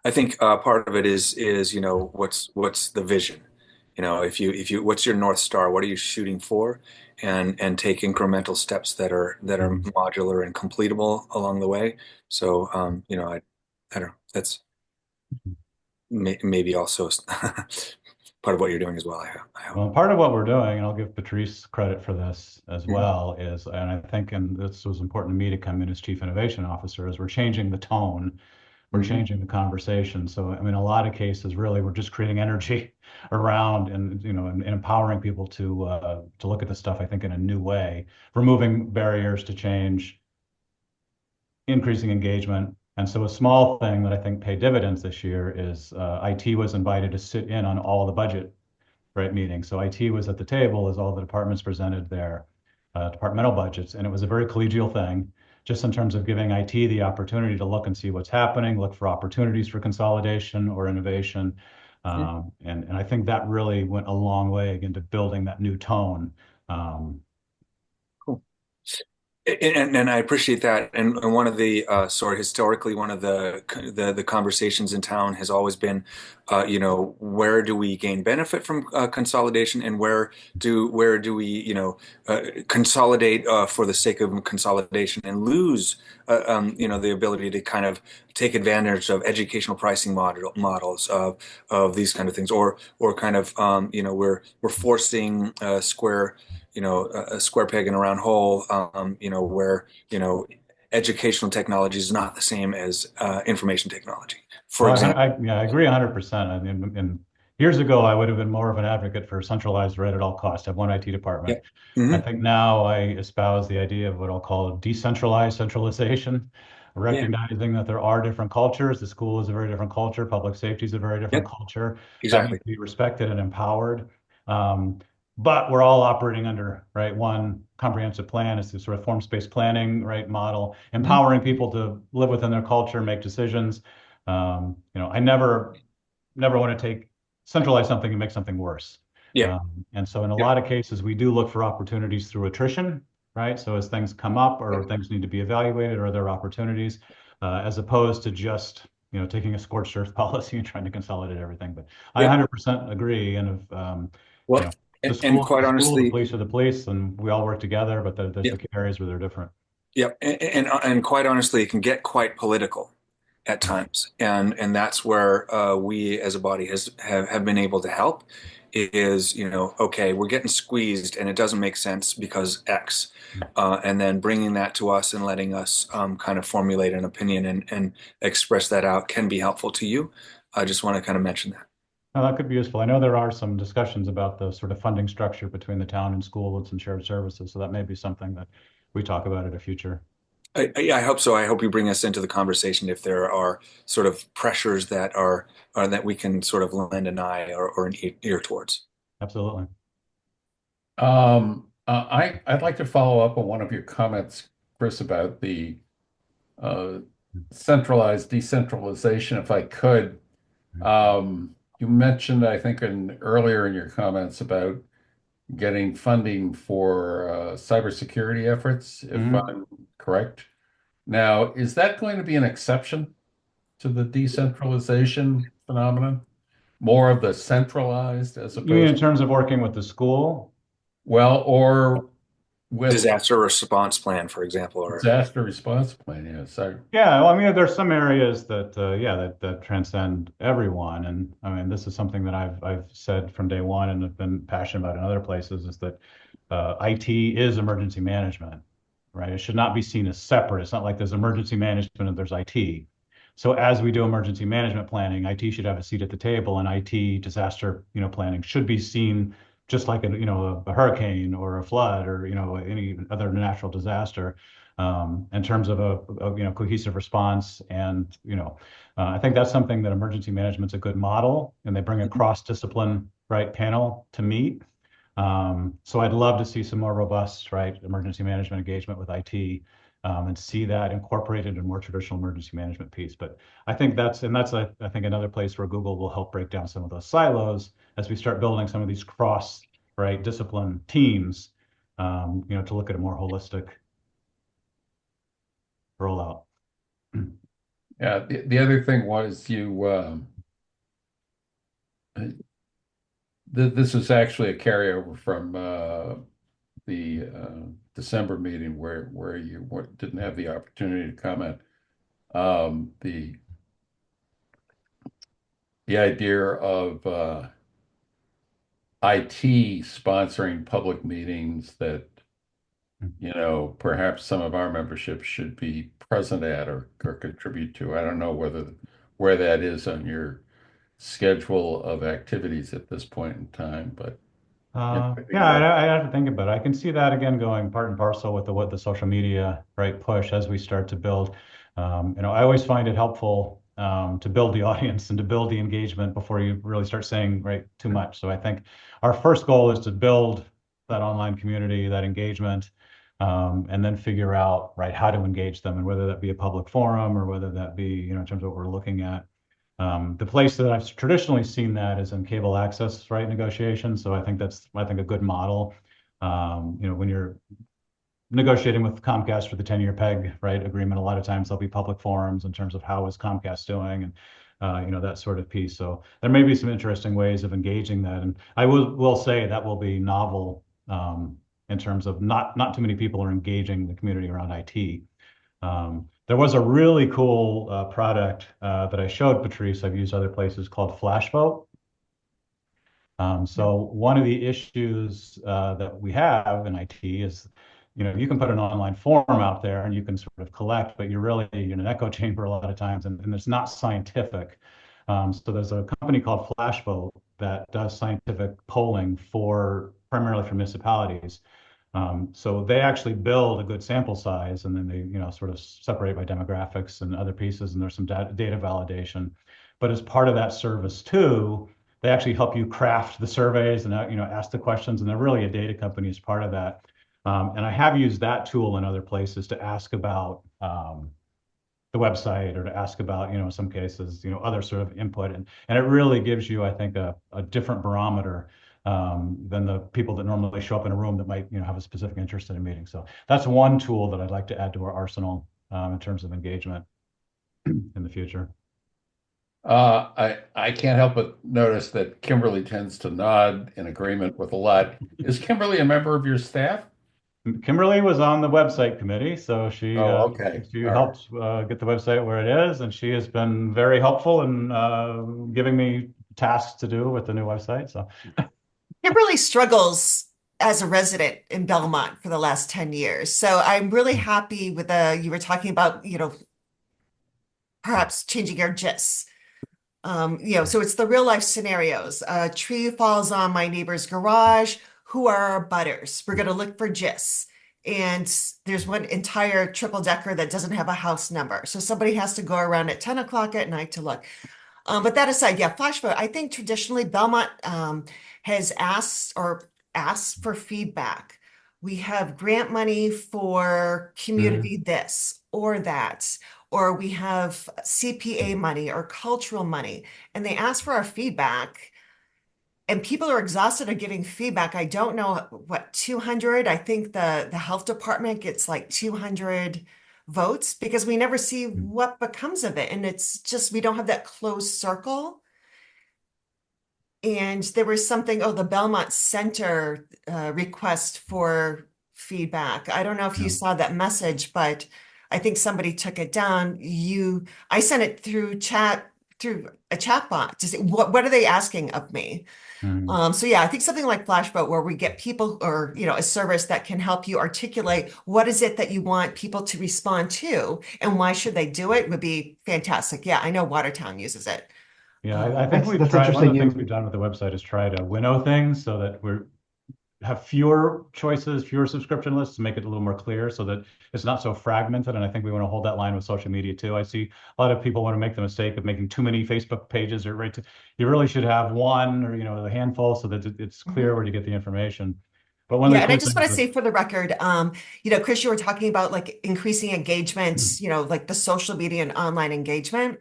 I think part of it is what's the vision? If you what's your North Star? What are you shooting for? And take incremental steps that are modular and completable along the way. So I don't know. That's maybe also part of what you're doing as well. I hope. Well, part of what we're doing, and I'll give Patrice credit for this as well, is, and I think, and this was important to me to come in as Chief Innovation Officer, is we're changing the tone. We're changing the conversation. So, I mean, a lot of cases, really, we're just creating energy around and empowering people to look at this stuff, I think, in a new way, removing barriers to change, increasing engagement. And so a small thing that I think paid dividends this year is IT was invited to sit in on all the budget meeting. So IT was at the table as all the departments presented their departmental budgets, and it was a very collegial thing, just in terms of giving IT the opportunity to look and see what's happening, look for opportunities for consolidation or innovation. And I think that really went a long way into building that new tone. Cool. And I appreciate that. And one of the historically, one of the conversations in town has always been, where do we gain benefit from consolidation, and where do we, consolidate for the sake of consolidation and lose, the ability to kind of take advantage of educational pricing models of these kind of things, or kind of, we're forcing a square peg in a round hole, where, educational technology is not the same as information technology, for example. I agree 100%. I mean, and years ago, I would have been more of an advocate for centralized right at all costs, have one IT department. Yep. Mm-hmm. I think now I espouse the idea of what I'll call decentralized centralization, recognizing that there are different cultures. The school is a very different culture. Public safety is a very different culture. Exactly. That needs to be respected and empowered. But we're all operating under, one comprehensive plan. Is the sort of forms-based planning, model, empowering people to live within their culture, make decisions. I never want to centralize something and make something worse. Yeah. And so in a lot of cases, we do look for opportunities through attrition, right? So as things come up or things need to be evaluated, or there are opportunities, as opposed to just, taking a scorched earth policy and trying to consolidate everything. But I 100% agree. And the school, and quite honestly, the police are the police, and we all work together, but there's the areas where they're different. Yep. And quite honestly, it can get quite political at times. And that's where we as a body have been able to help is, okay, we're getting squeezed and it doesn't make sense because X. And then bringing that to us and letting us kind of formulate an opinion and express that out can be helpful to you. I just want to kind of mention that. Oh, that could be useful. I know there are some discussions about the sort of funding structure between the town and school and some shared services. So that may be something that we talk about at a future. I hope so. I hope you bring us into the conversation if there are sort of pressures that are that we can sort of lend an eye or an ear towards. Absolutely. I'd like to follow up on one of your comments, Chris, about the centralized decentralization, if I could. You mentioned, I think, earlier in your comments about getting funding for cybersecurity efforts, if I'm correct. Now, is that going to be an exception to the decentralization phenomenon? more of the centralized as You mean in opposed, terms of working with the school? well, or with Disaster response plan, for example, or disaster response plan? Yes, Yeah, well, I mean, there's some areas that, yeah, that transcend everyone, and I mean, this is something that I've said from day one, and have been passionate about in other places, is that IT is emergency management, right? It should not be seen as separate. It's not like there's emergency management and there's IT. So as we do emergency management planning, IT should have a seat at the table, and IT disaster, planning should be seen just like a hurricane or a flood or any other natural disaster, in terms of a cohesive response. And I think that's something that emergency management's a good model, and they bring a cross-discipline right panel to meet. So I'd love to see some more robust, right, emergency management engagement with IT, and see that incorporated in more traditional emergency management piece. But I think that's I think another place where Google will help break down some of those silos as we start building some of these cross, right, discipline teams, to look at a more holistic rollout. yeah. The other thing was this is actually a carryover from the December meeting where you didn't have the opportunity to comment. The idea of IT sponsoring public meetings that perhaps some of our membership should be present at or contribute to. I don't know where that is on your schedule of activities at this point in time, but Yeah, I have to think about it. I can see that again going part and parcel with what the social media right push as we start to build. I always find it helpful to build the audience and to build the engagement before you really start saying right too much. So I think our first goal is to build that online community, that engagement, and then figure out right how to engage them, and whether that be a public forum or whether that be in terms of what we're looking at. The place that I've traditionally seen that is in cable access, right, negotiations. So I think that's a good model. When you're negotiating with Comcast for the 10-year PEG, right, agreement, a lot of times there'll be public forums in terms of how is Comcast doing, and that sort of piece. So there may be some interesting ways of engaging that, and I will say that will be novel, in terms of not too many people are engaging the community around IT. There was a really cool product that I showed Patrice, I've used other places, called Flashvote. So one of the issues that we have in IT is, you can put an online form out there and you can sort of collect, but you're really in an echo chamber a lot of times, and it's not scientific. So there's a company called Flashvote that does scientific polling primarily for municipalities. So they actually build a good sample size, and then they, sort of separate by demographics and other pieces, and there's some data validation. But as part of that service too, they actually help you craft the surveys and ask the questions, and they're really a data company as part of that. And I have used that tool in other places to ask about the website, or to ask about, in some cases, other sort of input, and it really gives you, I think, a different barometer than the people that normally show up in a room that might, have a specific interest in a meeting. So that's one tool that I'd like to add to our arsenal in terms of engagement in the future. I can't help but notice that Kimberly tends to nod in agreement with a lot. Is Kimberly a member of your staff? Kimberly was on the website committee, so she okay. she All helped get the website where it is, and she has been very helpful in giving me tasks to do with the new website. So Kimberly struggles as a resident in Belmont for the last 10 years. So I'm really happy with you were talking about, perhaps changing your GIS. So it's the real life scenarios. A tree falls on my neighbor's garage. Who are our butters? We're going to look for GIS. And there's one entire triple decker that doesn't have a house number. So somebody has to go around at 10 o'clock at night to look. But that aside, yeah, Flashvote, I think traditionally Belmont has asked for feedback. We have grant money for community this or that, or we have CPA money or cultural money, and they ask for our feedback. And people are exhausted of giving feedback. I don't know what, 200. I think the health department gets like 200 votes because we never see what becomes of it. And it's just, we don't have that closed circle. And there was something, oh, the Belmont Center request for feedback. I don't know if you Yeah. saw that message, but I think somebody took it down. I sent it through a chat bot to say, what are they asking of me? Mhm. So yeah, I think something like Flashboat where we get people or, a service that can help you articulate what is it that you want people to respond to and why should they do it would be fantastic. Yeah, I know Watertown uses it. Yeah, I think That's we've tried, one of interesting. the things we've done with the website is try to winnow things so that we have fewer choices, fewer subscription lists to make it a little more clear so that it's not so fragmented. And I think we want to hold that line with social media too. I see a lot of people want to make the mistake of making too many Facebook pages or you really should have one or, a handful so that it's clear where to get the information. But one of Yeah, the and I cool just things want to with, say for the record, Chris, you were talking about like increasing engagement, like the social media and online engagement.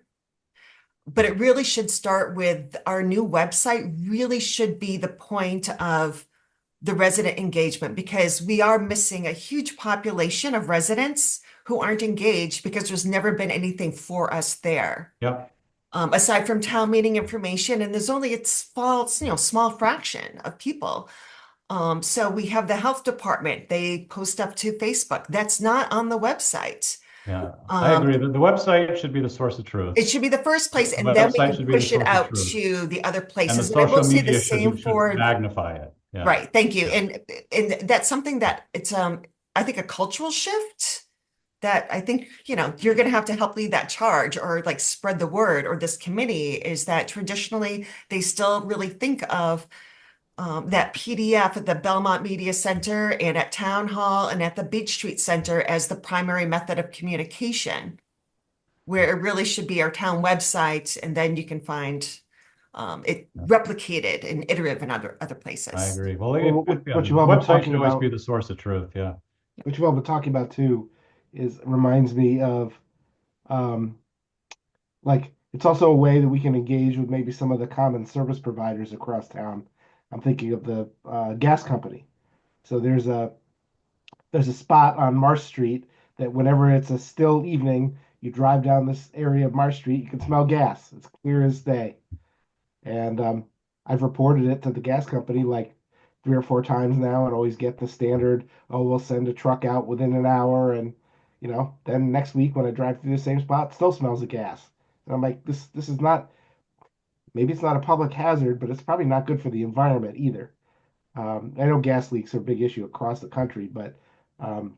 But it really should start with our new website, really should be the point of the resident engagement because we are missing a huge population of residents who aren't engaged because there's never been anything for us there. yep. Aside from town meeting information, and there's only small fraction of people. So we have the health department. They post stuff to Facebook. That's not on the website. Yeah, I agree. The website should be the source of truth. It should be the first place, The and then we website can should be the push it source of out truth. to the other And the places. And I will social say the media same should for, magnify it. Yeah. right, thank you. Yeah. And that's something that it's I think a cultural shift that I think, you're gonna have to help lead that charge or like spread the word or this committee is that traditionally they still really think of that PDF at the Belmont Media Center and at Town Hall and at the Beach Street Center as the primary method of communication, where it really should be our town website, and then you can find it Yeah. replicated and iterative in other I places. agree. Well, What the you've all been website talking should always about, be the source of truth. Yeah. what you've all been talking about too, reminds me of, um, like it's also a way that we can engage with maybe some of the common service providers across town. I'm thinking of the gas company. So there's a spot on Marsh Street that whenever it's a still evening, you drive down this area of Marsh Street, you can smell gas. It's clear as day. And I've reported it to the gas company like 3 or 4 times now and always get the standard, oh, we'll send a truck out within an hour. And, then next week when I drive through the same spot, it still smells of gas. And I'm like, this is not, maybe it's not a public hazard, but it's probably not good for the environment either. I know gas leaks are a big issue across the country, but um,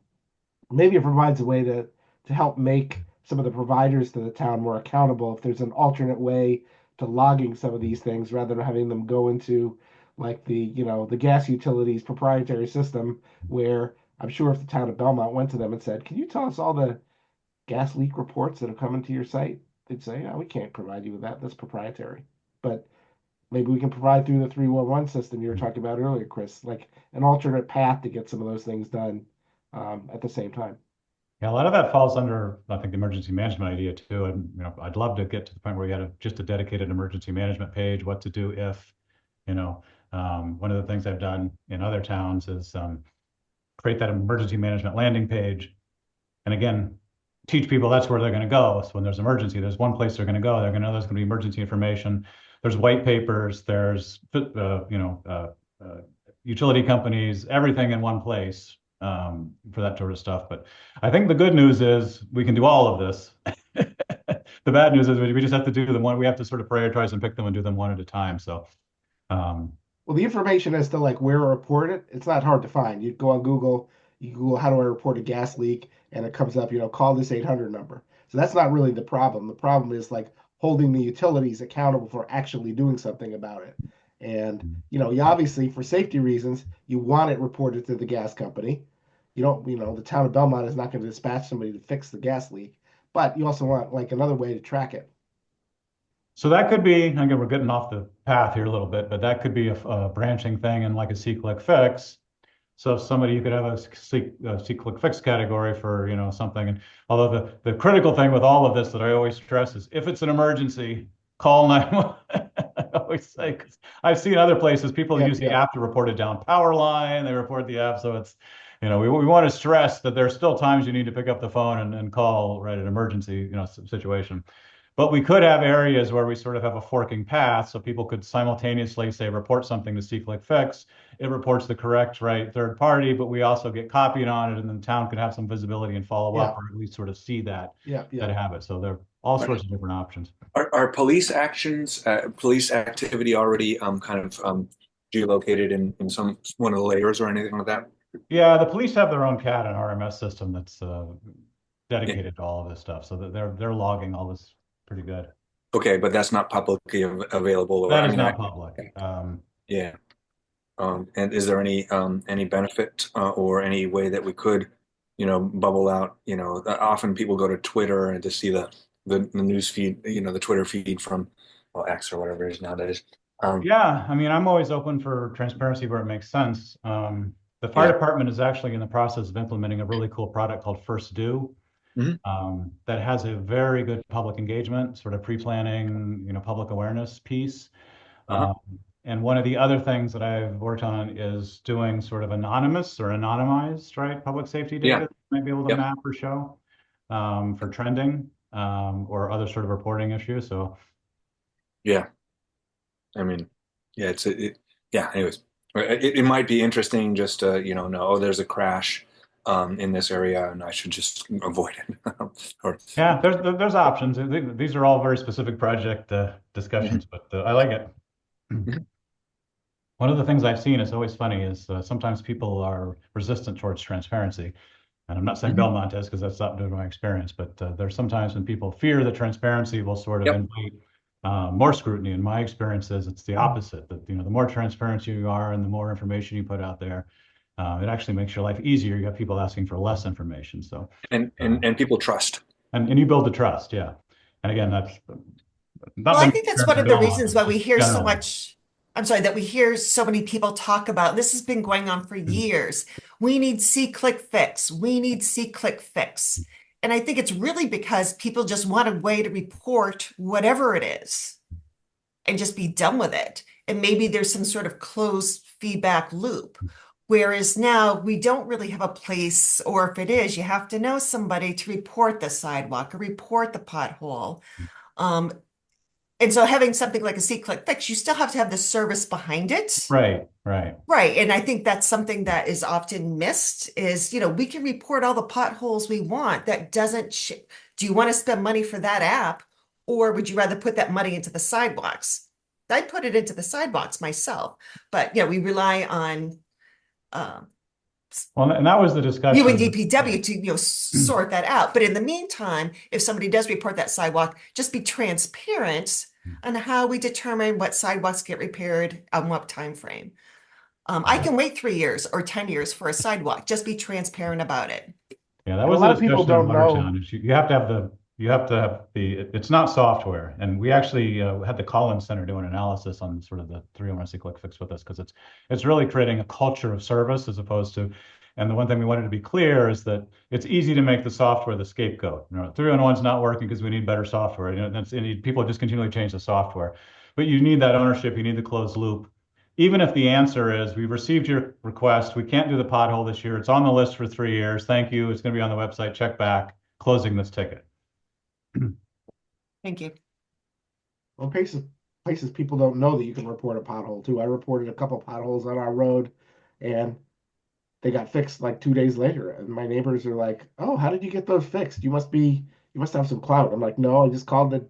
maybe it provides a way to help make some of the providers to the town more accountable if there's an alternate way to logging some of these things rather than having them go into like the gas utilities proprietary system where I'm sure if the town of Belmont went to them and said, can you tell us all the gas leak reports that have come into your site, they'd say, we can't provide you with that, that's proprietary. But maybe we can provide through the 311 system you were talking about earlier, Chris, like an alternate path to get some of those things done at the same time. Yeah, a lot of that falls under, I think, the emergency management idea too. And I'd love to get to the point where we had just a dedicated emergency management page, what to do if, one of the things I've done in other towns is create that emergency management landing page. And again, teach people that's where they're going to go. So when there's emergency, there's one place they're going to go. They're going to know there's going to be emergency information. There's white papers. There's utility companies, everything in one place for that sort of stuff. But I think the good news is we can do all of this. The bad news is we just have to do them one. We have to sort of prioritize and pick them and do them one at a time. So, well, the information as to like where to report it, it's not hard to find. You go on Google, you Google how do I report a gas leak, and it comes up, call this 800 number. So that's not really the problem. The problem is like holding the utilities accountable for actually doing something about it. And you obviously for safety reasons, you want it reported to the gas company. You don't, the town of Belmont is not going to dispatch somebody to fix the gas leak, but you also want like another way to track it. so that could be, again, we're getting off the path here a little bit, but that could be a branching thing and like a see, click, fix. So if somebody, you could have a see, click, fix category for, something. And although the critical thing with all of this that I always stress is if it's an emergency, call 911. I always say, because I've seen other places, people use the app to report a down power line, they report the app. So it's, we want to stress that there's still times you need to pick up the phone and call, right, an emergency, situation. But we could have areas where we sort of have a forking path, so people could simultaneously say report something to SeeClickFix. It reports the correct third party, but we also get copied on it, and then the town could have some visibility and follow up, or at least sort of see that habit. So there are all sorts of different options. Are police actions, police activity already kind of geolocated in one of the layers or anything like that? Yeah, the police have their own CAD and RMS system that's dedicated to all of this stuff, so that they're logging all this pretty good. Okay, but that's not publicly available. That is not public. Yeah. And is there any benefit or any way that we could, bubble out? Often people go to Twitter and to see the news feed, the Twitter feed from X or whatever it is nowadays. Yeah, I mean, I'm always open for transparency where it makes sense. The fire department is actually in the process of implementing a really cool product called First Do. That has a very good public engagement, sort of pre-planning, public awareness piece. And one of the other things that I've worked on is doing sort of anonymous or anonymized, public safety data that you might be able to map or show for trending or other sort of reporting issues. So, yeah, I mean, yeah, anyways, it might be interesting just to, know, there's a crash in this area and I should just avoid it. Yeah, there's options. These are all very specific project discussions, but I like it. One of the things I've seen is always funny is sometimes people are resistant towards transparency. And I'm not saying Belmont is, because that's not been my experience, but there's sometimes when people fear that transparency will sort of invite more scrutiny. And my experience is it's the opposite, that the more transparent you are and the more information you put out there, it actually makes your life easier. You have people asking for less information. So and people trust. And you build the trust, yeah. And again, that's well, I think that's one of the reasons why we hear so much. I'm sorry, that we hear so many people talk about, this has been going on for years. We need SeeClickFix. We need SeeClickFix. And I think it's really because people just want a way to report whatever it is and just be done with it. And maybe there's some sort of closed feedback loop. Whereas now we don't really have a place, or if it is, you have to know somebody to report the sidewalk or report the pothole. And so having something like a SeeClickFix, you still have to have the service behind it. Right. And I think that's something that is often missed is, we can report all the potholes we want. That doesn't, do you want to spend money for that app? Or would you rather put that money into the sidewalks? I put it into the sidewalks myself, but we rely on, well, and that was the discussion. You and DPW to sort that out. But in the meantime, if somebody does report that sidewalk, just be transparent on how we determine what sidewalks get repaired on what time frame. I can wait 3 years or 10 years for a sidewalk. Just be transparent about it. Yeah, that was a lot of people don't know. You have to have the. It's not software, and we actually had the Collins Center do an analysis on sort of the 301 SeeClickFix with us, because it's really creating a culture of service as opposed to. And the one thing we wanted to be clear is that it's easy to make the software the scapegoat. 301's not working because we need better software. People just continually change the software, but you need that ownership. You need the closed loop. Even if the answer is, we received your request, we can't do the pothole this year. It's on the list for 3 years. Thank you. It's going to be on the website. Check back. Closing this ticket. Thank you. Well, places people don't know that you can report a pothole too. I reported a couple potholes on our road, and they got fixed like 2 days later. And my neighbors are like, "Oh, how did you get those fixed? You must have some clout." I'm like, "No, I just called the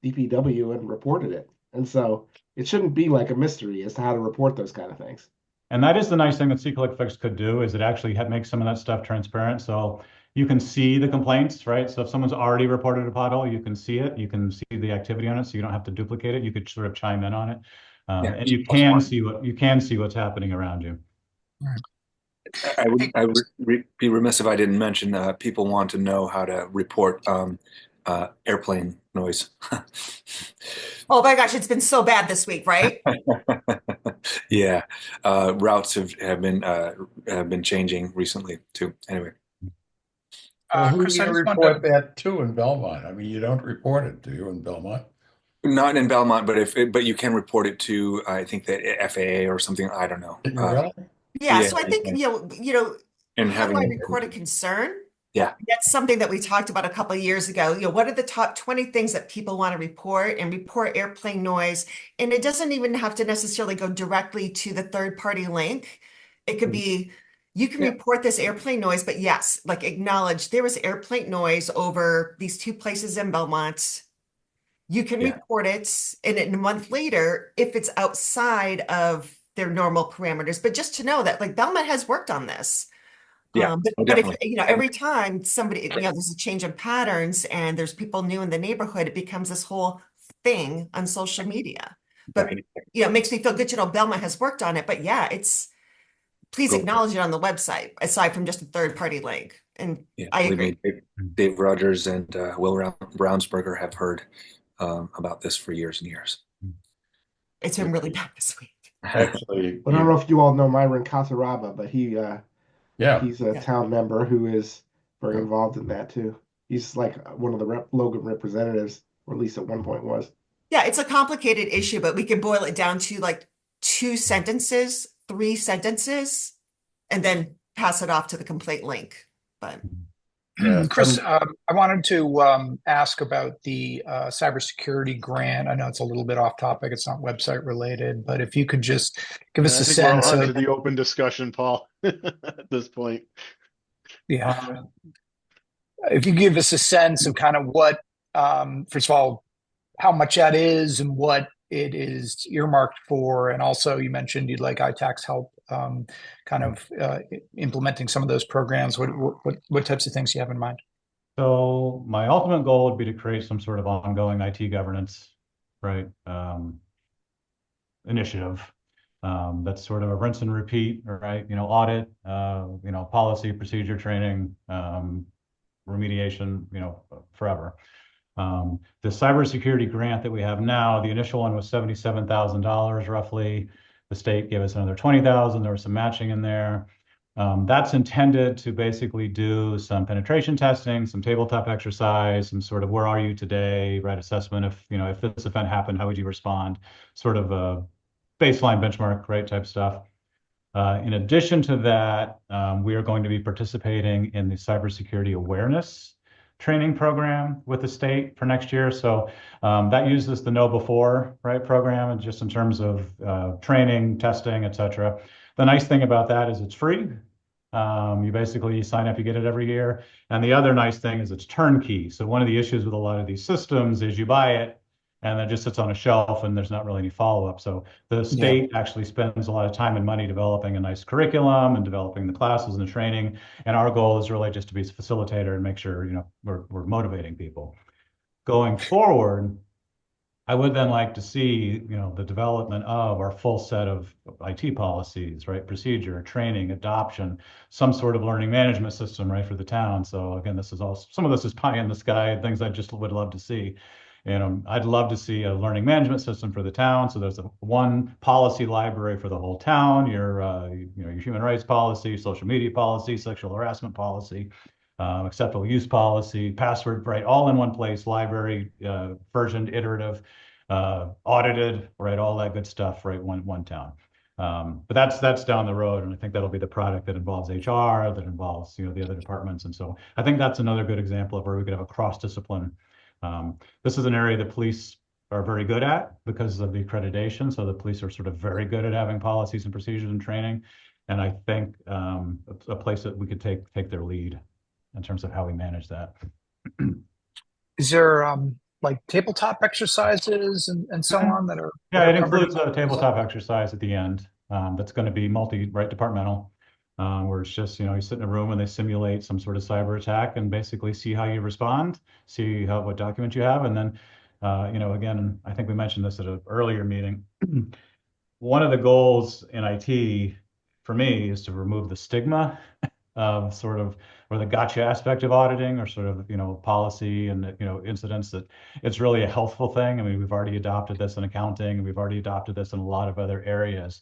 DPW and reported it." And so it shouldn't be like a mystery as to how to report those kind of things. And that is the nice thing that SeeClickFix could do, is it actually makes some of that stuff transparent. So you can see the complaints, right? So if someone's already reported a pothole, you can see it. You can see the activity on it, so you don't have to duplicate it. You could sort of chime in on it, and you can see what's happening around you. I would be remiss if I didn't mention people want to know how to report airplane noise. Oh my gosh, it's been so bad this week, right? Yeah, routes have been changing recently too. Anyway, who do you report that to in Belmont? I mean, you don't report it, do you, in Belmont? Not in Belmont, but you can report it to, I think, the FAA or something. I don't know. Really? Yeah, so I think, and how do I report a concern? Yeah. That's something that we talked about a couple of years ago. What are the top 20 things that people want to report, and report airplane noise? And it doesn't even have to necessarily go directly to the third party link. It could be, you can report this airplane noise, but yes, like acknowledge there was airplane noise over these two places in Belmont. You can report it, and a month later, if it's outside of their normal parameters, but just to know that like Belmont has worked on this. Yeah. But if Definitely. every time somebody, there's a change in patterns and there's people new in the neighborhood, it becomes this whole thing on social media. But Right. it makes me feel good to know Belmont has worked on it. But yeah, please acknowledge it on the website, aside from just a third party link. And I agree. Dave Rogers and Will Brownsberger have heard about this for years and years. It's been really bad this week. Actually, I don't know if you all know Myron Casaraba, but he's a town member who is very involved in that too. He's like one of the Logan representatives, or at least at one point was. Yeah, it's a complicated issue, but we can boil it down to like 2 sentences, 3 sentences, and then pass it off to the complaint link. But Chris, I wanted to ask about the cybersecurity grant. I know it's a little bit off topic. It's not website related, but if you could just give us a sense of the open discussion, Paul, at this point. Yeah. If you give us a sense of kind of what, first of all, how much that is and what it is earmarked for. And also you mentioned you'd like ITAC's help kind of implementing some of those programs. What types of things do you have in mind? So my ultimate goal would be to create some sort of ongoing IT governance, right? Initiative that's sort of a rinse and repeat, right? Audit, policy, procedure, training, remediation, forever. The cybersecurity grant that we have now, the initial one was $77,000 roughly. The state gave us another $20,000. There was some matching in there. That's intended to basically do some penetration testing, some tabletop exercise, some sort of where are you today, right? Assessment. If this event happened, how would you respond? Sort of a baseline benchmark, right? Type stuff. In addition to that, we are going to be participating in the cybersecurity awareness training program with the state for next year. So that uses the Know Before, right, program, and just in terms of training, testing, et cetera. The nice thing about that is it's free. You basically sign up, you get it every year. And the other nice thing is it's turnkey. So one of the issues with a lot of these systems is you buy it and it just sits on a shelf and there's not really any follow-up. So the state actually spends a lot of time and money developing a nice curriculum and developing the classes and the training. And our goal is really just to be a facilitator and make sure, we're motivating people. Going forward, I would then like to see, the development of our full set of IT policies, right? Procedure, training, adoption, some sort of learning management system, right, for the town. So again, some of this is pie in the sky, things I just would love to see. I'd love to see a learning management system for the town. So there's one policy library for the whole town, your human rights policy, social media policy, sexual harassment policy, acceptable use policy, password, right? All in one place, library, versioned, iterative, audited, right? All that good stuff, right? One town. But that's down the road. And I think that'll be the product that involves HR, that involves, the other departments. And so I think that's another good example of where we could have a cross-discipline. This is an area that police are very good at because of the accreditation. So the police are sort of very good at having policies and procedures and training. And I think a place that we could take their lead in terms of how we manage that. Is there like tabletop exercises and so on that are? Yeah, it includes a tabletop exercise at the end that's going to be departmental. Where it's just, you sit in a room and they simulate some sort of cyber attack and basically see how you respond, see what document you have. And then, again, I think we mentioned this at an earlier meeting. One of the goals in IT for me is to remove the stigma of sort of, or the gotcha aspect of auditing, or sort of, policy and, incidents, that it's really a healthful thing. I mean, we've already adopted this in accounting, and we've already adopted this in a lot of other areas.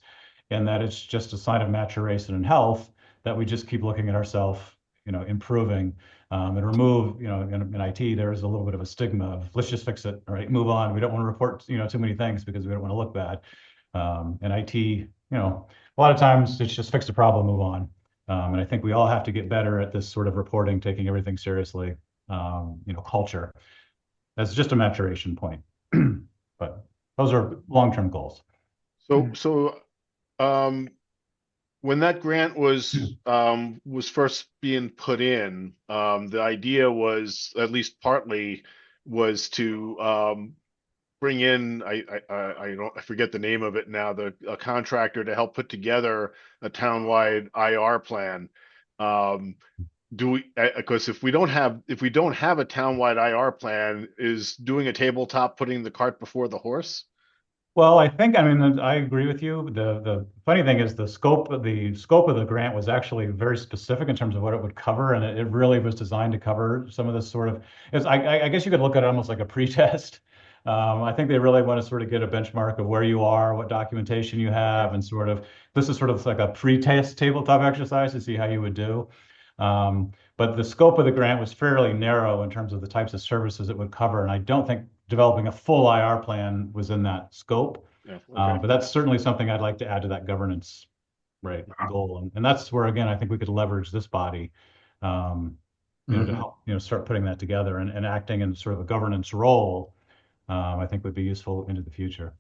And that it's just a sign of maturation and health that we just keep looking at ourselves, improving, and remove, in IT, there is a little bit of a stigma of let's just fix it, right? Move on. We don't want to report, too many things because we don't want to look bad. And IT, a lot of times it's just fix the problem, move on. And I think we all have to get better at this sort of reporting, taking everything seriously, culture. That's just a maturation point. But those are long-term goals. So, when that grant was first being put in, the idea was, at least partly, was to bring in, I forget the name of it now, a contractor to help put together a townwide IR plan. Because if we don't have a townwide IR plan, is doing a tabletop putting the cart before the horse? Well, I mean, I agree with you. The funny thing is the scope of the grant was actually very specific in terms of what it would cover, and it really was designed to cover some of this sort of. I guess you could look at it almost like a pre-test. I think they really want to sort of get a benchmark of where you are, what documentation you have, and this is sort of like a pre-test tabletop exercise to see how you would do. But the scope of the grant was fairly narrow in terms of the types of services it would cover, and I don't think developing a full IR plan was in that scope. Yeah, okay. But that's certainly something I'd like to add to that governance goal. And that's where, again, I think we could leverage this body, to help, start putting that together and acting in sort of a governance role, I think would be useful into the future.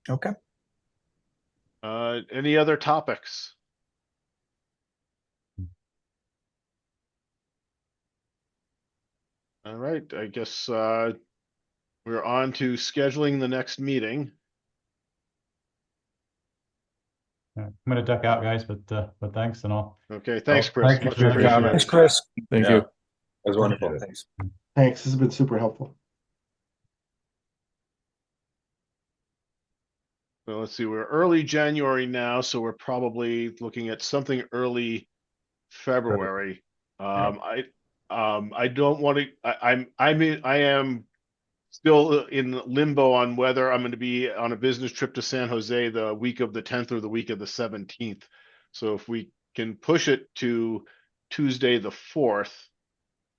Okay. Any other topics? All right, I guess we're on to scheduling the next meeting. I'm going to duck out, guys, but thanks and all. Okay, thanks, Chris. Thank you Much for your appreciated. comments. Thanks, Chris. Thank Yeah. you. That was wonderful. Appreciate it. Thanks. Thanks. This has been super helpful. So let's see, we're early January now, so we're probably looking at something early February. I don't want to. I am still in limbo on whether I'm going to be on a business trip to San Jose the week of the 10th or the week of the 17th. So if we can push it to Tuesday the 4th,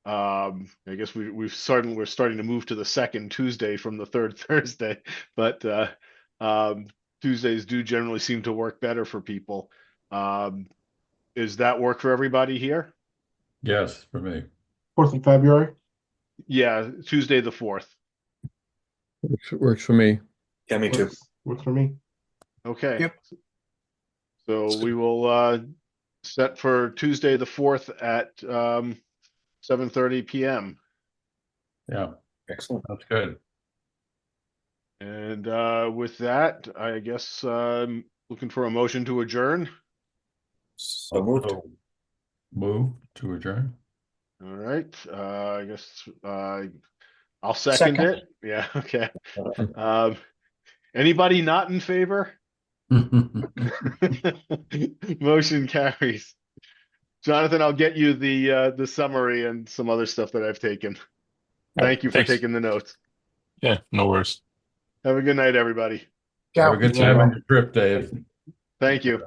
I guess we're starting to move to the second Tuesday from the third Thursday, but Tuesdays do generally seem to work better for people. Is that work for everybody here? Yes, for me. 4th of February. Yeah, Tuesday the 4th. Works for me. Yeah, me too. Works for me. Okay. Yep. So we will set for Tuesday the 4th at 7:30 p.m. Yeah, Excellent. that's good. And with that, I guess looking for a motion to adjourn. So moved. So, move to adjourn. All right. I guess I'll second Second. it. Yeah. Okay. Anybody not in favor? Motion carries. Jonathan, I'll get you the summary and some other stuff that I've taken. Thank you for Thanks. taking the notes. Yeah, no worries. Have a good night, everybody. Ciao. Have a good time on your trip, Dave. Thank you.